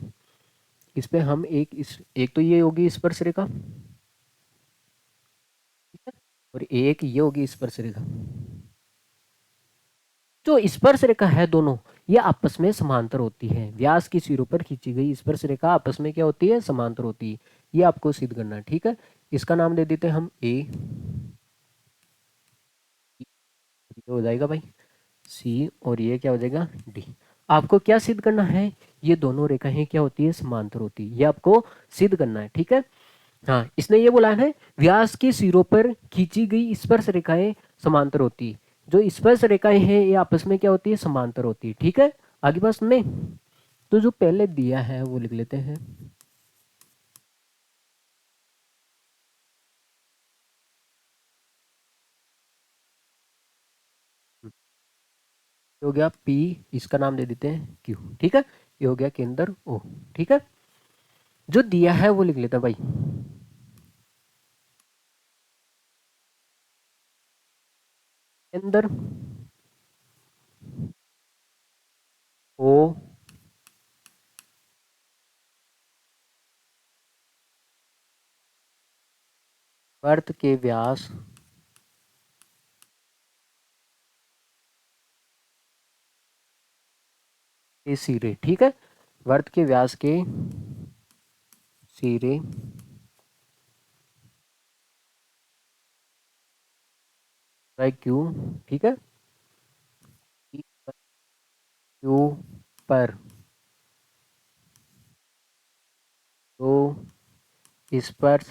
इस पे हम एक तो ये होगी स्पर्श रेखा, ठीक है, और एक ये होगी स्पर्श रेखा। जो स्पर्श रेखा है दोनों, ये आपस में समांतर होती है। व्यास की सिरों पर खींची गई स्पर्श रेखा आपस में क्या होती है, समांतर होती है। ये आपको सिद्ध करना है, ठीक है। इसका नाम दे देते हैं हम ए, हो जाएगा भाई सी, और ये क्या हो जाएगा डी। आपको क्या सिद्ध करना है, ये दोनों रेखाएं क्या होती है, समांतर होती है। ये आपको सिद्ध करना है, ठीक है। हाँ, इसने ये बोला है व्यास के सिरों पर खींची गई स्पर्श रेखाएं समांतर होती है। जो स्पर्श रेखाएं हैं ये आपस में क्या होती है, समांतर होती है, ठीक है। आगे बात में तो जो पहले दिया है वो लिख लेते हैं। ये हो गया पी, इसका नाम दे देते हैं क्यू, ठीक है। ये हो गया केंद्र ओ, ठीक है। जो दिया है वो लिख लेते हैं भाई। केंद्र ओ वर्त के व्यास के सिरे, ठीक है। वर्त के व्यास के सिरे बाय क्यू, ठीक है। क्यू पर तो स्पर्श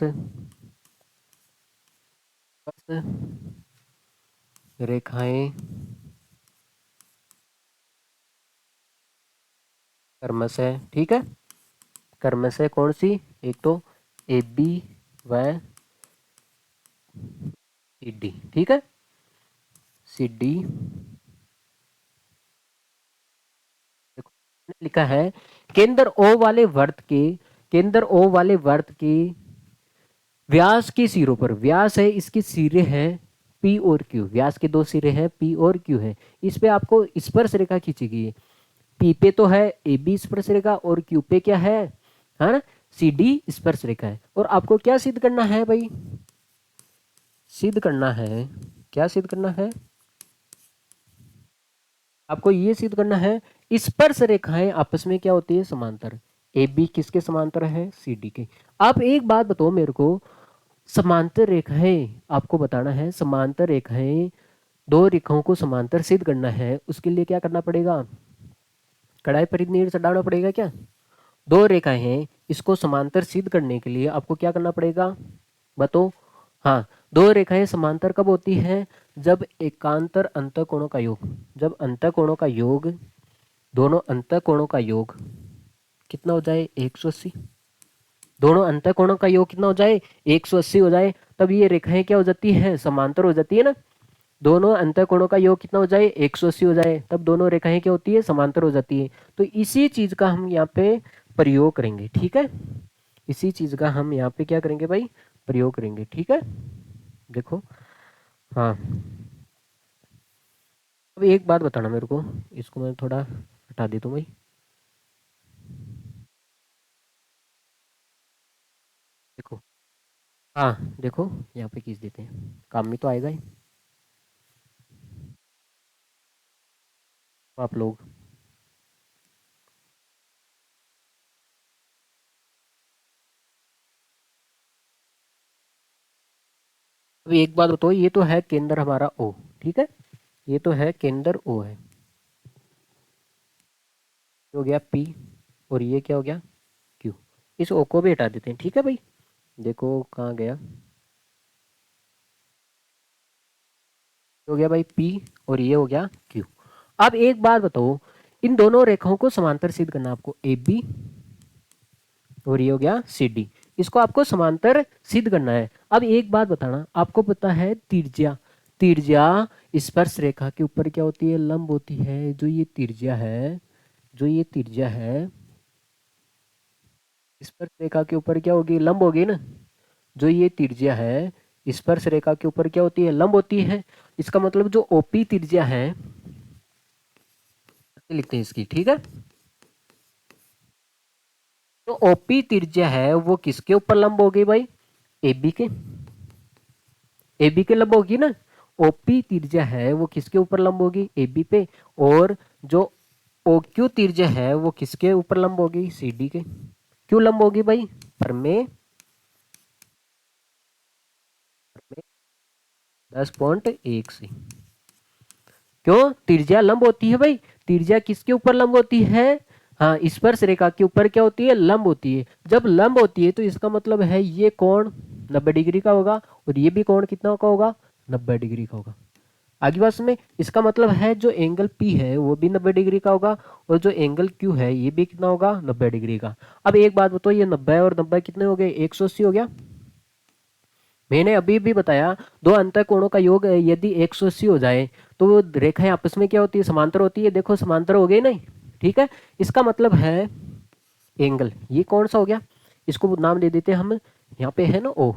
रेखाएं क्रमशः, ठीक है। क्रमशः कौन सी, एक तो ए बी व सी डी, ठीक है। सी डी लिखा है केंद्र ओ वाले वर्त के, केंद्र ओ वाले वर्त के व्यास के सिरों पर, व्यास है इसके सिरे हैं पी और क्यू, व्यास के दो सिरे हैं पी और क्यू है। इस पे आपको स्पर्श रेखा खींची गई है। पी पे तो है ए बी स्पर्श रेखा और क्यू पे क्या है ना, सी डी स्पर्श रेखा है। और आपको क्या सिद्ध करना है भाई, सिद्ध करना है, क्या सिद्ध करना है, आपको ये सिद्ध करना है स्पर्श रेखाएं आपस में क्या होती है, समांतर। ए बी किसके समांतर है, सी डी के। आप एक बात बताओ मेरे को, समांतर रेखाएं आपको बताना है, समांतर रेखाएं दो रेखाओं को समांतर सिद्ध करना है, उसके लिए क्या करना पड़ेगा, कड़ाई पर नीर चढ़ाना पड़ेगा क्या। दो रेखाएं हैं, इसको समांतर सिद्ध करने के लिए आपको क्या करना पड़ेगा, बताओ। हाँ, दो रेखाएं समांतर कब होती हैं, जब एकांतर अंतःकोणों का योग, जब अंतःकोणों का योग, दोनों अंतःकोणों का योग कितना हो जाए 180, दोनों अंतःकोणों का योग कितना हो जाए 180 हो जाए, तब ये रेखाएं क्या हो जाती हैं, समांतर हो जाती है ना। दोनों अंतःकोणों का योग कितना हो जाए 180 हो जाए, तब दोनों रेखाएं क्या होती है, समांतर हो जाती है। तो इसी चीज का हम यहाँ पे प्रयोग करेंगे, ठीक है। इसी चीज का हम यहाँ पे क्या करेंगे भाई, प्रयोग करेंगे, ठीक है। देखो, हाँ, अब एक बात बताना मेरे को, इसको मैं थोड़ा हटा देता हूँ भाई। देखो, हाँ देखो, यहाँ पे खींच देते हैं, काम में तो आएगा ही आप लोग। अब एक बात बताओ, ये तो है केंद्र हमारा ओ, ठीक है। ये तो है केंद्र ओ है, ये हो गया पी, और ये क्या हो गया क्यू। इस ओ को भी हटा देते हैं, ठीक है भाई। देखो कहाँ गया, ये हो गया भाई पी, और ये हो गया क्यू। अब एक बात बताओ, इन दोनों रेखाओं को समांतर सिद्ध करना आपको, ए बी और ये हो गया सी डी, इसको आपको समांतर सिद्ध करना है। अब एक बात बताना, आपको पता है त्रिज्या, त्रिज्या स्पर्श रेखा के ऊपर क्या होती है, लंब होती है। जो ये त्रिज्या है, जो ये त्रिज्या है स्पर्श रेखा के ऊपर क्या होगी, लंब होगी ना। जो ये त्रिज्या है स्पर्श रेखा के ऊपर क्या होती है, लंब होती है। इसका मतलब जो ओपी त्रिज्या है, लिखते हैं इसकी, ठीक है। तो ओपी त्रिज्या है वो किसके ऊपर लंब होगी भाई? एबी के। एबी के लंब होगी ना। ओपी त्रिज्या है वो किसके ऊपर लंब होगी? एबी पे। और जो ओ क्यू त्रिज्या है वो किसके ऊपर लंब होगी? सीडी के। क्यों लंब होगी भाई? प्रमेय 10.1 से। क्यों? त्रिज्या लंब होती है भाई। त्रिज्या किसके ऊपर लंब होती है? हाँ, स्पर्श रेखा के ऊपर क्या होती है? लंब होती है। जब लंब होती है तो इसका मतलब है ये कोण 90 डिग्री का होगा और ये भी कोण कितना का होगा? 90 डिग्री का होगा। आगे बात में इसका मतलब है जो एंगल P है वो भी 90 डिग्री का होगा और जो एंगल Q है ये भी कितना होगा? 90 डिग्री का। अब एक बात बताओ, ये 90 और 90 कितने हो गए? 180 हो गया। मैंने अभी भी बताया दो अंतः कोणों का योग यदि 180 हो जाए तो वो रेखाएं आपस में क्या होती है? समांतर होती है। देखो समांतर हो गई नहीं। ठीक है, इसका मतलब है एंगल ये कौन सा हो गया? इसको नाम दे देते हैं हम, यहाँ पे है ना ओ।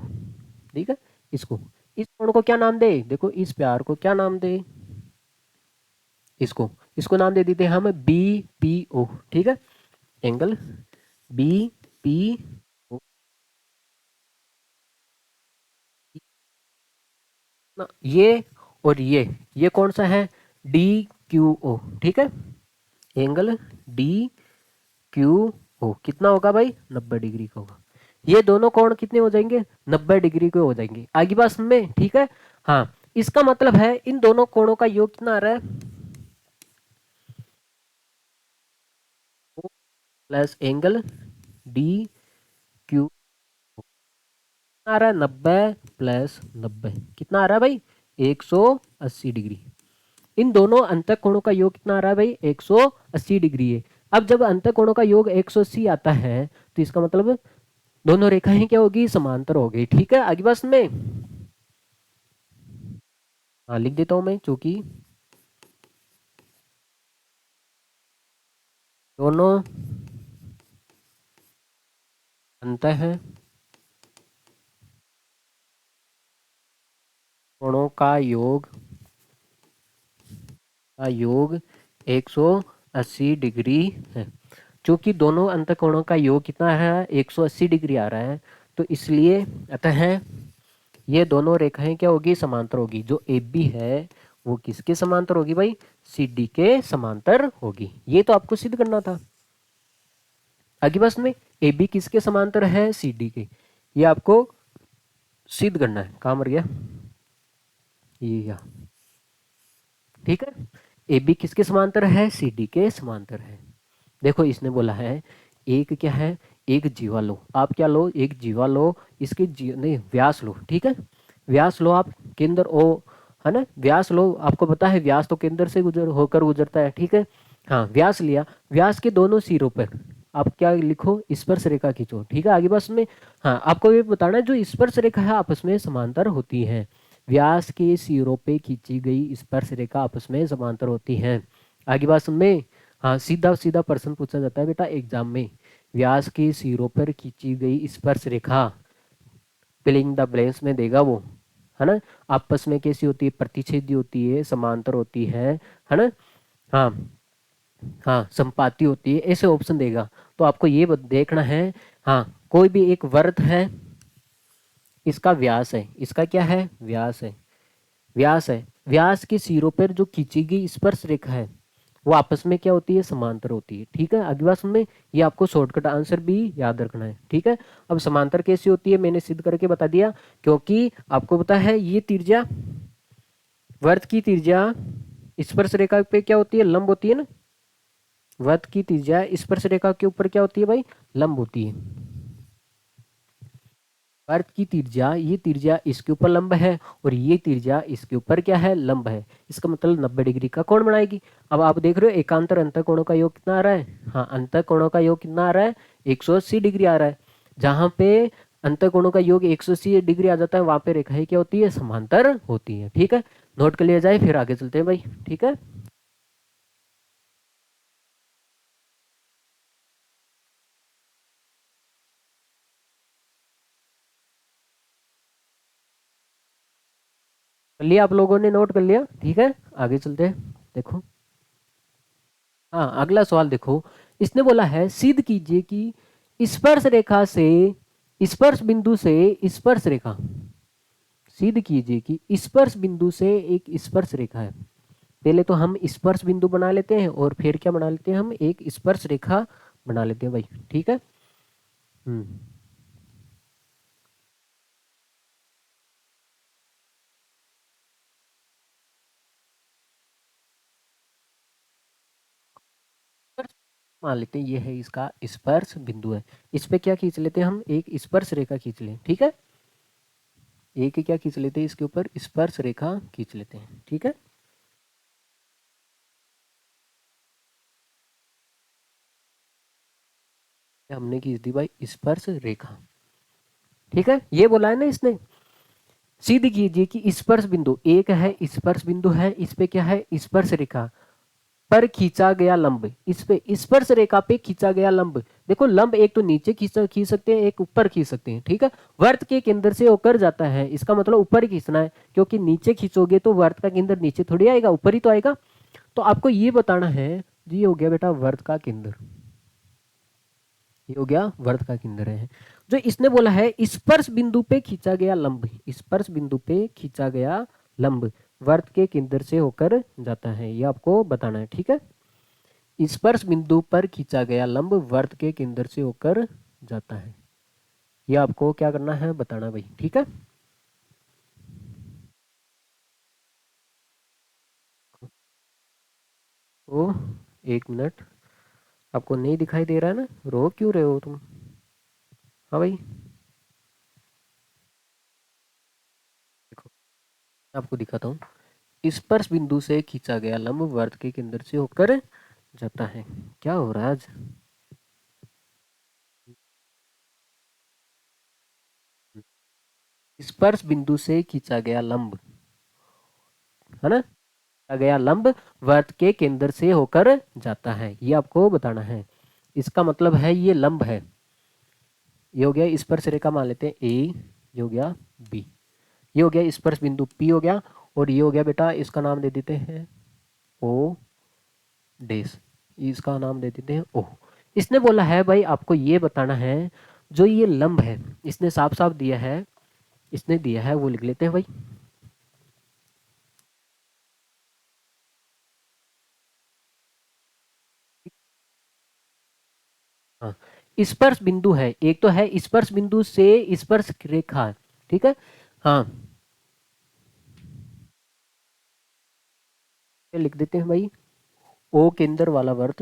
ठीक है, इसको इस कोण को क्या नाम दे? देखो इस प्यार को क्या नाम दे? इसको इसको नाम दे देते हैं हम बी पी ओ। ठीक है, एंगल बी पी ओ। ये और ये कौन सा है? D Q O. ठीक है, एंगल डी क्यू ओ कितना होगा भाई? 90 डिग्री का होगा। ये दोनों कोण कितने हो जाएंगे? 90 डिग्री के हो जाएंगे। आगे बात में, ठीक है। हाँ, इसका मतलब है इन दोनों कोणों का योग कितना आ रहा है? प्लस एंगल डी क्यू आ रहा है 90 + 90 कितना आ रहा है भाई? 180 डिग्री। इन दोनों अंतः कोणों का योग कितना आ रहा है भाई? 180 डिग्री है। अब जब अंतः कोणों का योग 180 आता है तो इसका मतलब दोनों रेखाएं क्या होगी? समांतर होगी। ठीक है, आगे बस में हाँ लिख देता हूं मैं, चूंकि दोनों अंतः कोणों का योग 180 डिग्री है। चूंकि दोनों अंतःकोणों का योग कितना है? 180 डिग्री आ रहा है, तो इसलिए अतः ये दोनों रेखाएं क्या होगी? समांतर होगी। जो ए बी है वो किसके समांतर होगी भाई? सी डी के समांतर होगी। ये तो आपको सिद्ध करना था। आगे बस में ए बी किसके समांतर है? सी डी के। ये आपको सिद्ध करना है। कहाँ मर गया ये? यहाँ। ठीक है, ए बी किसके समांतर है? सी डी के समांतर है। देखो इसने बोला है एक क्या है? एक जीवा लो। आप क्या लो? एक जीवा लो। इसके नहीं, व्यास लो। ठीक है, व्यास लो आप। केंद्र ओ है ना, व्यास लो। आपको पता है व्यास तो केंद्र से होकर गुजरता है। ठीक है, हाँ व्यास लिया। व्यास के दोनों सिरों पर आप क्या लिखो? स्पर्श रेखा खींचो। ठीक है, आगे बस में हाँ आपको ये बताना है जो स्पर्श रेखा है आपस में समांतर होती है। व्यास के सिरों पे खींची गई स्पर्श रेखा आपस में समांतर होती है। आगे बात में हाँ सीधा सीधा प्रश्न पूछा जाता है बेटा एग्जाम में। व्यास के सिरों पर खींची गई स्पर्श रेखा फिलिंग द ब्लैंक्स में देगा वो, है ना। आपस में कैसी होती है? प्रतिच्छेदी होती है, समांतर होती है ना। हाँ हाँ, संपाती होती है, ऐसे ऑप्शन देगा। तो आपको ये देखना है। हाँ, कोई भी एक वर्त है, इसका व्यास है, इसका क्या है? व्यास है। व्यास है, व्यास के सिरों पर जो खींची गई स्पर्श रेखा है वो आपस में क्या होती है? समांतर होती है। ठीक है, अगली बात सुनने, ये आपको शॉर्टकट आंसर भी याद रखना है। ठीक है, अब समांतर कैसी होती है मैंने सिद्ध करके बता दिया। क्योंकि आपको पता है ये त्रिज्या, वर्त की त्रिज्या स्पर्श रेखा पे क्या होती है? लंब होती है ना। वर्त की त्रिज्या स्पर्श रेखा के ऊपर क्या होती है भाई? लंब होती है। अर्थ की त्रिज्या, ये त्रिज्या इसके ऊपर लंब है और ये त्रिज्या इसके ऊपर क्या है? लंब है। इसका मतलब 90 डिग्री का कोण बनाएगी। अब आप देख रहे हो एकांतर अंतः कोणों का योग कितना आ रहा है? हाँ, अंतः कोणों का योग कितना आ रहा है? 180 डिग्री आ रहा है। जहां पे अंतः कोणों का योग 180 डिग्री आ जाता है वहां पे रेखाएं क्या होती है? समांतर होती है। ठीक है, नोट कर लिया जाए, फिर आगे चलते हैं भाई। ठीक है, कर लिया आप लोगों ने? नोट कर लिया? ठीक है, आगे चलते हैं। देखो, हाँ अगला सवाल देखो। इसने बोला है सिद्ध कीजिए कि स्पर्श रेखा से स्पर्श बिंदु से स्पर्श रेखा सिद्ध कीजिए कि स्पर्श बिंदु से एक स्पर्श रेखा है। पहले तो हम स्पर्श बिंदु बना लेते हैं और फिर क्या बना लेते हैं, हम एक स्पर्श रेखा बना लेते हैं भाई, ठीक है। हम्म स्पर्श मान लेते हैं ये है इसका स्पर्श बिंदु है। इस पे क्या खींच लेते हैं, हम एक स्पर्श रेखा खींच लें, ठीक है। एक क्या खींच लेते हैं, इसके ऊपर स्पर्श रेखा खींच लेते हैं, ठीक है। हमने खींच दी भाई स्पर्श रेखा, ठीक है। ये बोला है ना इसने, सिद्ध कीजिए कि स्पर्श बिंदु एक है, स्पर्श बिंदु है, इस पे क्या है, स्पर्श रेखा पर खींचा गया लंब, इस पे स्पर्श रेखा पे खींचा गया लंब। देखो लंब एक तो नीचे खींच सकते हैं, एक ऊपर खींच सकते हैं, ठीक है। वर्त के केंद्र से होकर जाता है, इसका मतलब ऊपर ही खींचना है, क्योंकि नीचे खींचोगे तो वर्त का केंद्र नीचे थोड़ी आएगा, ऊपर ही तो आएगा। तो आपको ये बताना है, ये हो गया बेटा वर्त का केंद्र, ये हो गया वर्त का केंद्र है। जो इसने बोला है स्पर्श बिंदु पे खींचा गया लंब, स्पर्श बिंदु पे खींचा गया लंब वर्त के केंद्र से होकर जाता है, ये आपको बताना है, ठीक है। स्पर्श बिंदु पर खींचा गया लंब वर्त के केंद्र से होकर जाता है, ये आपको क्या करना है, बताना भाई, ठीक है। ओ, एक मिनट, आपको नहीं दिखाई दे रहा है ना, रो क्यों रहे हो तुम। हाँ भाई, देखो मैं आपको दिखाता हूँ। स्पर्श बिंदु से खींचा गया लंब वर्त के केंद्र से होकर जाता है। क्या हो रहा है आज। स्पर्श बिंदु से खींचा गया लंब, है ना, खींचा गया लंब वर्त के केंद्र से होकर जाता है, ये आपको बताना है। इसका मतलब है ये लंब है, ये हो गया स्पर्श रेखा मान लेते हैं ए, ये हो गया बी, ये हो गया स्पर्श बिंदु पी हो गया, और ये हो गया बेटा, इसका नाम दे देते हैं ओ डेस, इसका नाम दे देते हैं ओ। इसने बोला है भाई आपको ये बताना है, जो ये लंब है, इसने साफ साफ दिया है, इसने दिया है वो लिख लेते हैं भाई। हाँ, स्पर्श बिंदु है, एक तो है स्पर्श बिंदु से स्पर्श रेखा, ठीक है। हाँ, ये लिख देते हैं भाई, ओ केंद्र वाला वर्त,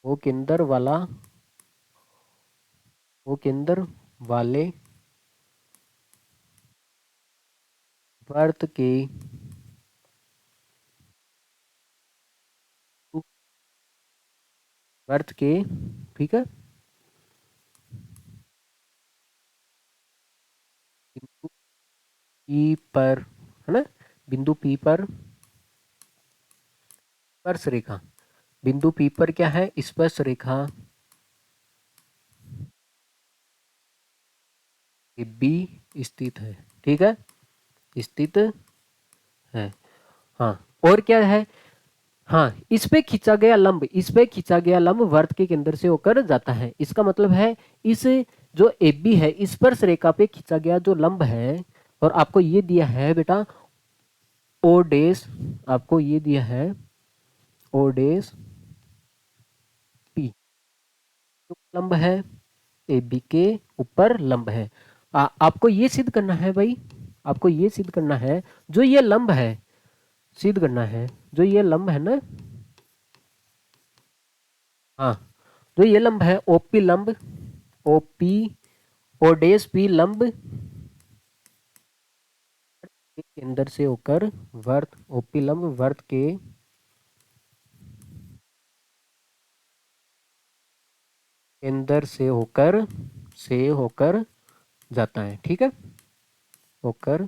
ओ केंद्र वाला, ओ केंद्र वाले वर्त के वर्त के, ठीक है, बिंदु पी पर, है ना, बिंदु पी पर स्पर्श रेखा, बिंदु पी पर क्या है, स्पर्श रेखा बी स्थित है, ठीक है, स्थित है। हाँ, और क्या है, हाँ, इस पे खींचा गया लंब, इस पे खींचा गया लंब वर्त के केंद्र से होकर जाता है, इसका मतलब है इस जो ए बी है, स्पर्श रेखा पे खींचा गया जो लंब है, और आपको ये दिया है बेटा ओ डेस, आपको ये दिया है ओ डेस पी, जो लंब है ए बी के ऊपर लंब है। आपको ये सिद्ध करना है भाई, आपको ये सिद्ध करना है, जो ये लंब है, सिद्ध करना है, जो ये लंब है ना, हाँ, जो ये लंब है ओपी लंब, ओपी ओडेस पी लंब के केंद्र से होकर वर्त, ओपी लंब वर्त के केंद्र से होकर जाता है, ठीक है, होकर।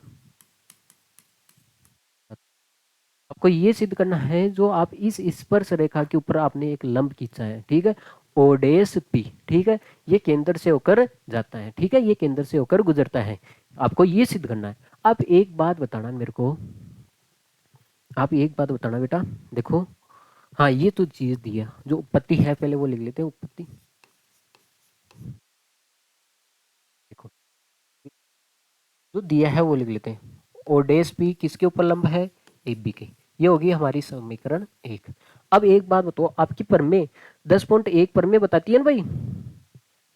आपको ये सिद्ध करना है, जो आप इस स्पर्श रेखा के ऊपर आपने एक लंब खींचा है, ठीक है, ओडेस पी, ठीक है, ये केंद्र से होकर जाता है, ठीक है, ये केंद्र से होकर गुजरता है, आपको ये सिद्ध करना है। अब एक बात बताना मेरे को, आप एक बात बताना बेटा, देखो हाँ ये तो चीज दिया, जो उत्पत्ति है पहले वो लिख लेते हैं, उत्पत्ति। देखो जो दिया है वो लिख लेते हैं। ओडेस पी किसके ऊपर लंब है, ए बी के। ये होगी हमारी समीकरण एक। अब एक बात बताओ, आपकी प्रमेय 10.1 प्रमेय बताती है ना भाई,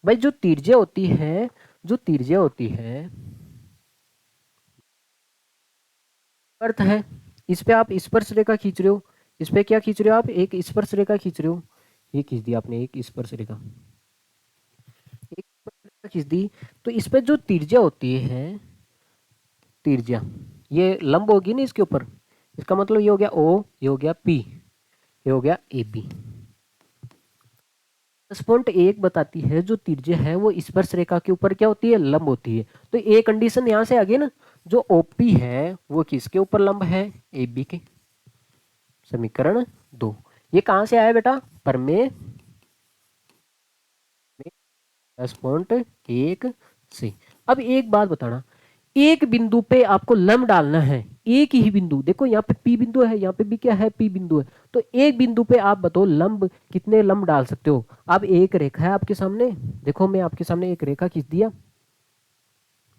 भाई जो त्रिज्या होती है, जो त्रिज्या होती है अर्थ है, इस पे आप स्पर्श रेखा खींच रहे हो, इस पे क्या खींच रहे हो आप, एक स्पर्श रेखा खींच रहे हो। ये खींच दी आपने एक स्पर्श रेखा, एक स्पर्श रेखा खींच दी। तो इस पे जो त्रिज्या होती है, त्रिज्या ये लंब होगी ना इसके ऊपर, इसका मतलब ये हो गया ओ, ये हो गया पी, ये हो गया ए बी। 10.1 बताती है जो त्रिज्या है वो स्पर्श रेखा के ऊपर क्या होती है, लंब होती है। तो ये कंडीशन यहाँ से आ गई ना, जो ओपी है वो किसके ऊपर लंब है, ए बी के। समीकरण दो। ये कहाँ से आया बेटा, प्रमेय 10.1 से। अब एक बात बताना, एक बिंदु पे आपको लंब डालना है, एक ही बिंदु, देखो यहाँ पे पी बिंदु है, यहाँ पे भी क्या है, पी बिंदु है। तो एक बिंदु पे आप बताओ लंब कितने लंब डाल सकते हो। अब एक रेखा है आपके सामने, देखो मैं आपके सामने एक रेखा खींच दिया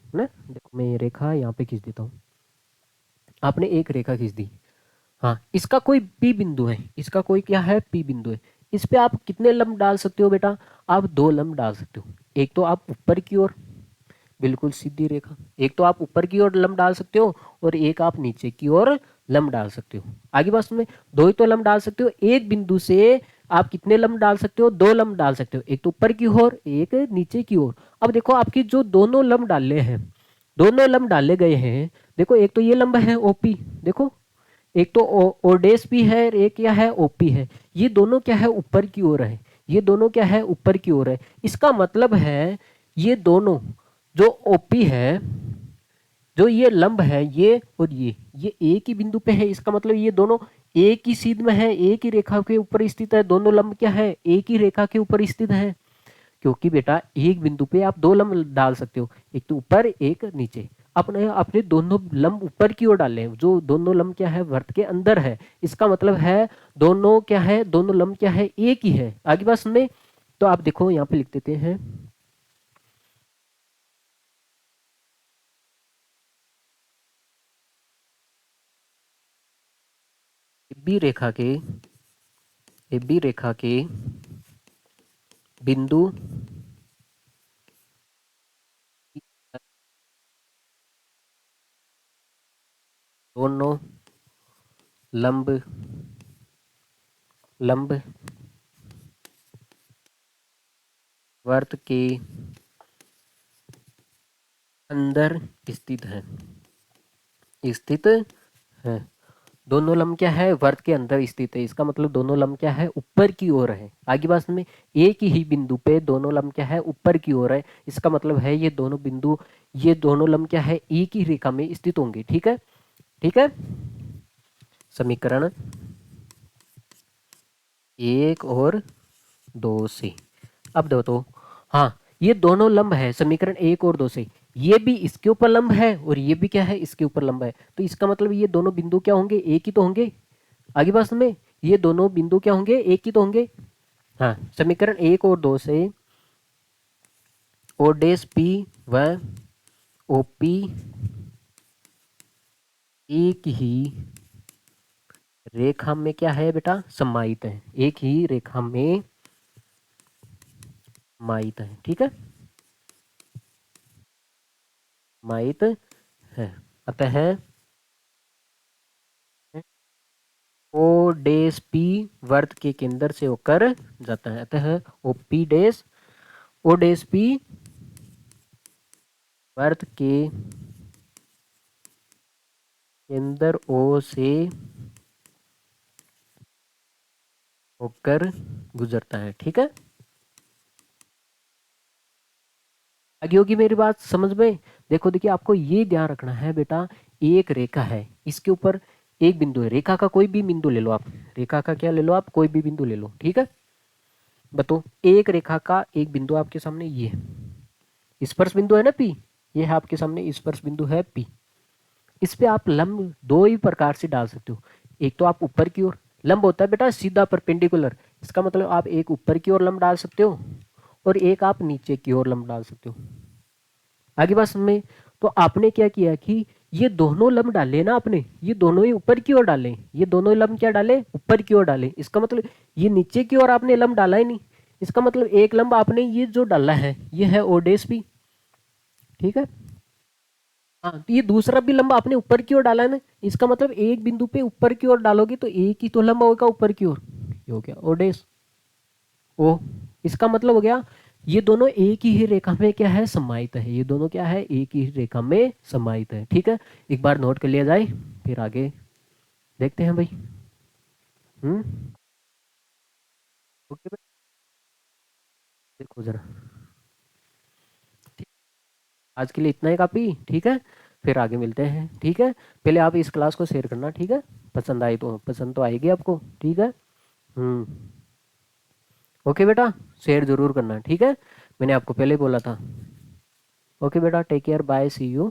ना, देखो मैं ये रेखा यहाँ पे खींच देता हूँ, आपने एक रेखा खींच दी। हाँ इसका कोई पी बिंदु है, इसका कोई क्या है, पी बिंदु है। इस पे आप कितने लंब डाल सकते हो बेटा, आप दो लंब डाल सकते हो। एक तो आप ऊपर की ओर, बिल्कुल सीधी रेखा, एक तो आप ऊपर की ओर लंब डाल सकते हो और एक आप नीचे की ओर लंब डाल सकते हो। आगे बात में, दो ही तो लंब डाल सकते हो, एक बिंदु से आप कितने लंब डाल सकते हो, दो लंब डाल सकते हो, एक तो ऊपर की ओर एक नीचे की ओर। अब देखो आपकी जो दोनों लंब डाले हैं, दोनों लंब डाले गए हैं, देखो एक तो ये लंब है ओपी, देखो एक तो ओडेस भी है और एक क्या है, ओपी है। ये दोनों क्या है, ऊपर की ओर है, ये दोनों क्या है, ऊपर की ओर है। इसका मतलब है ये दोनों, जो ओपी है, जो ये लंब है, ये और ये एक ही बिंदु पे है। इसका मतलब ये दोनों एक ही सीध में है, एक ही रेखा के ऊपर स्थित है। दोनों लंब क्या है, एक ही रेखा के ऊपर स्थित है। क्योंकि बेटा एक बिंदु पे आप दो लंब डाल सकते हो, एक तो ऊपर एक नीचे। अपने अपने दोनों लंब ऊपर की ओर डाले हैं, जो दोनों लंब क्या है, वृत्त के अंदर है। इसका मतलब है दोनों क्या है, दोनों लंब क्या है, एक ही है। आगे बात सुनने, तो आप देखो यहाँ पे लिख देते हैं, बी रेखा के, बी रेखा के बिंदु दोनों लंब, लंब वृत्त के अंदर स्थित है, स्थित है। दोनों लंब क्या है, वर्त के अंदर स्थित है। इसका मतलब दोनों लंब क्या है, ऊपर की ओर है। आगे बात में, एक ही बिंदु पे दोनों लंब क्या है, ऊपर की ओर है। इसका मतलब है ये दोनों बिंदु, ये दोनों लंब क्या है, एक ही रेखा में स्थित होंगे। ठीक है, ठीक है। समीकरण एक और दो से, अब दो तो, हाँ ये दोनों लंब है समीकरण एक और दो से, ये भी इसके ऊपर लंब है और ये भी क्या है, इसके ऊपर लंब है। तो इसका मतलब ये दोनों बिंदु क्या होंगे, एक ही तो होंगे। आगे बात में, ये दोनों बिंदु क्या होंगे, एक ही तो होंगे। हाँ समीकरण एक और दो से ओ डेस पी व ओ पी एक ही रेखा में क्या है बेटा, समाहित है, एक ही रेखा में समाहित है। ठीक है, समाहित है। अतः ओ डेस पी वर्त के केंद्र से होकर जाता है। अतः ओ पी डेस, ओ डेस पी वर्त के केंद्र ओ से होकर गुजरता है। ठीक है, आगे होगी मेरी बात समझ में। देखो देखिए, आपको ये ध्यान रखना है बेटा, एक रेखा है, इसके ऊपर एक बिंदु है। रेखा का कोई भी बिंदु ले लो आप, रेखा का क्या ले लो आप, कोई भी बिंदु ले लो। ठीक है, बताओ एक रेखा का एक बिंदु आपके सामने ये स्पर्श बिंदु है ना पी, ये है आपके सामने स्पर्श बिंदु है पी। इस पे आप लंब दो ही प्रकार से डाल सकते हो, एक तो आप ऊपर की ओर, लंब होता है बेटा सीधा परपेंडिकुलर, इसका मतलब आप एक ऊपर की ओर लंब डाल सकते हो और एक आप नीचे की ओर लंब डाल सकते हो। आगे बात समझ में? तो आपने क्या किया कि ये दोनों लंब डाले ना आपने, ये दोनों ही ऊपर की ओर डाले, ये दोनों ही लंब क्या डाले, ऊपर की ओर डाले। इसका मतलब ये नीचे की ओर आपने लंब डाला ही नहीं। इसका मतलब एक लंब आपने ये जो डाला है ये है ओडेस भी, ठीक है। हाँ, तो ये दूसरा भी लंब आपने ऊपर की ओर डाला है ना, इसका मतलब एक बिंदु पे ऊपर की ओर डालोगे तो एक ही तो लंब होगा ऊपर की ओर, ये हो गया ओडेस ओ। इसका मतलब हो गया ये दोनों एक ही रेखा में क्या है, समाहित है। ये दोनों क्या है, एक ही रेखा में समाहित है, ठीक है। एक बार नोट कर लिया जाए, फिर आगे देखते हैं भाई। हम्म। ओके भाई, देखो जरा, ठीक, आज के लिए इतना ही काफी, ठीक है। फिर आगे मिलते हैं, ठीक है। पहले आप इस क्लास को शेयर करना, ठीक है। पसंद आई तो पसंद तो आएगी आपको, ठीक है। हम्म। ओके बेटा, शेयर जरूर करना, ठीक है। मैंने आपको पहले ही बोला था। ओके बेटा, take care, bye, see you.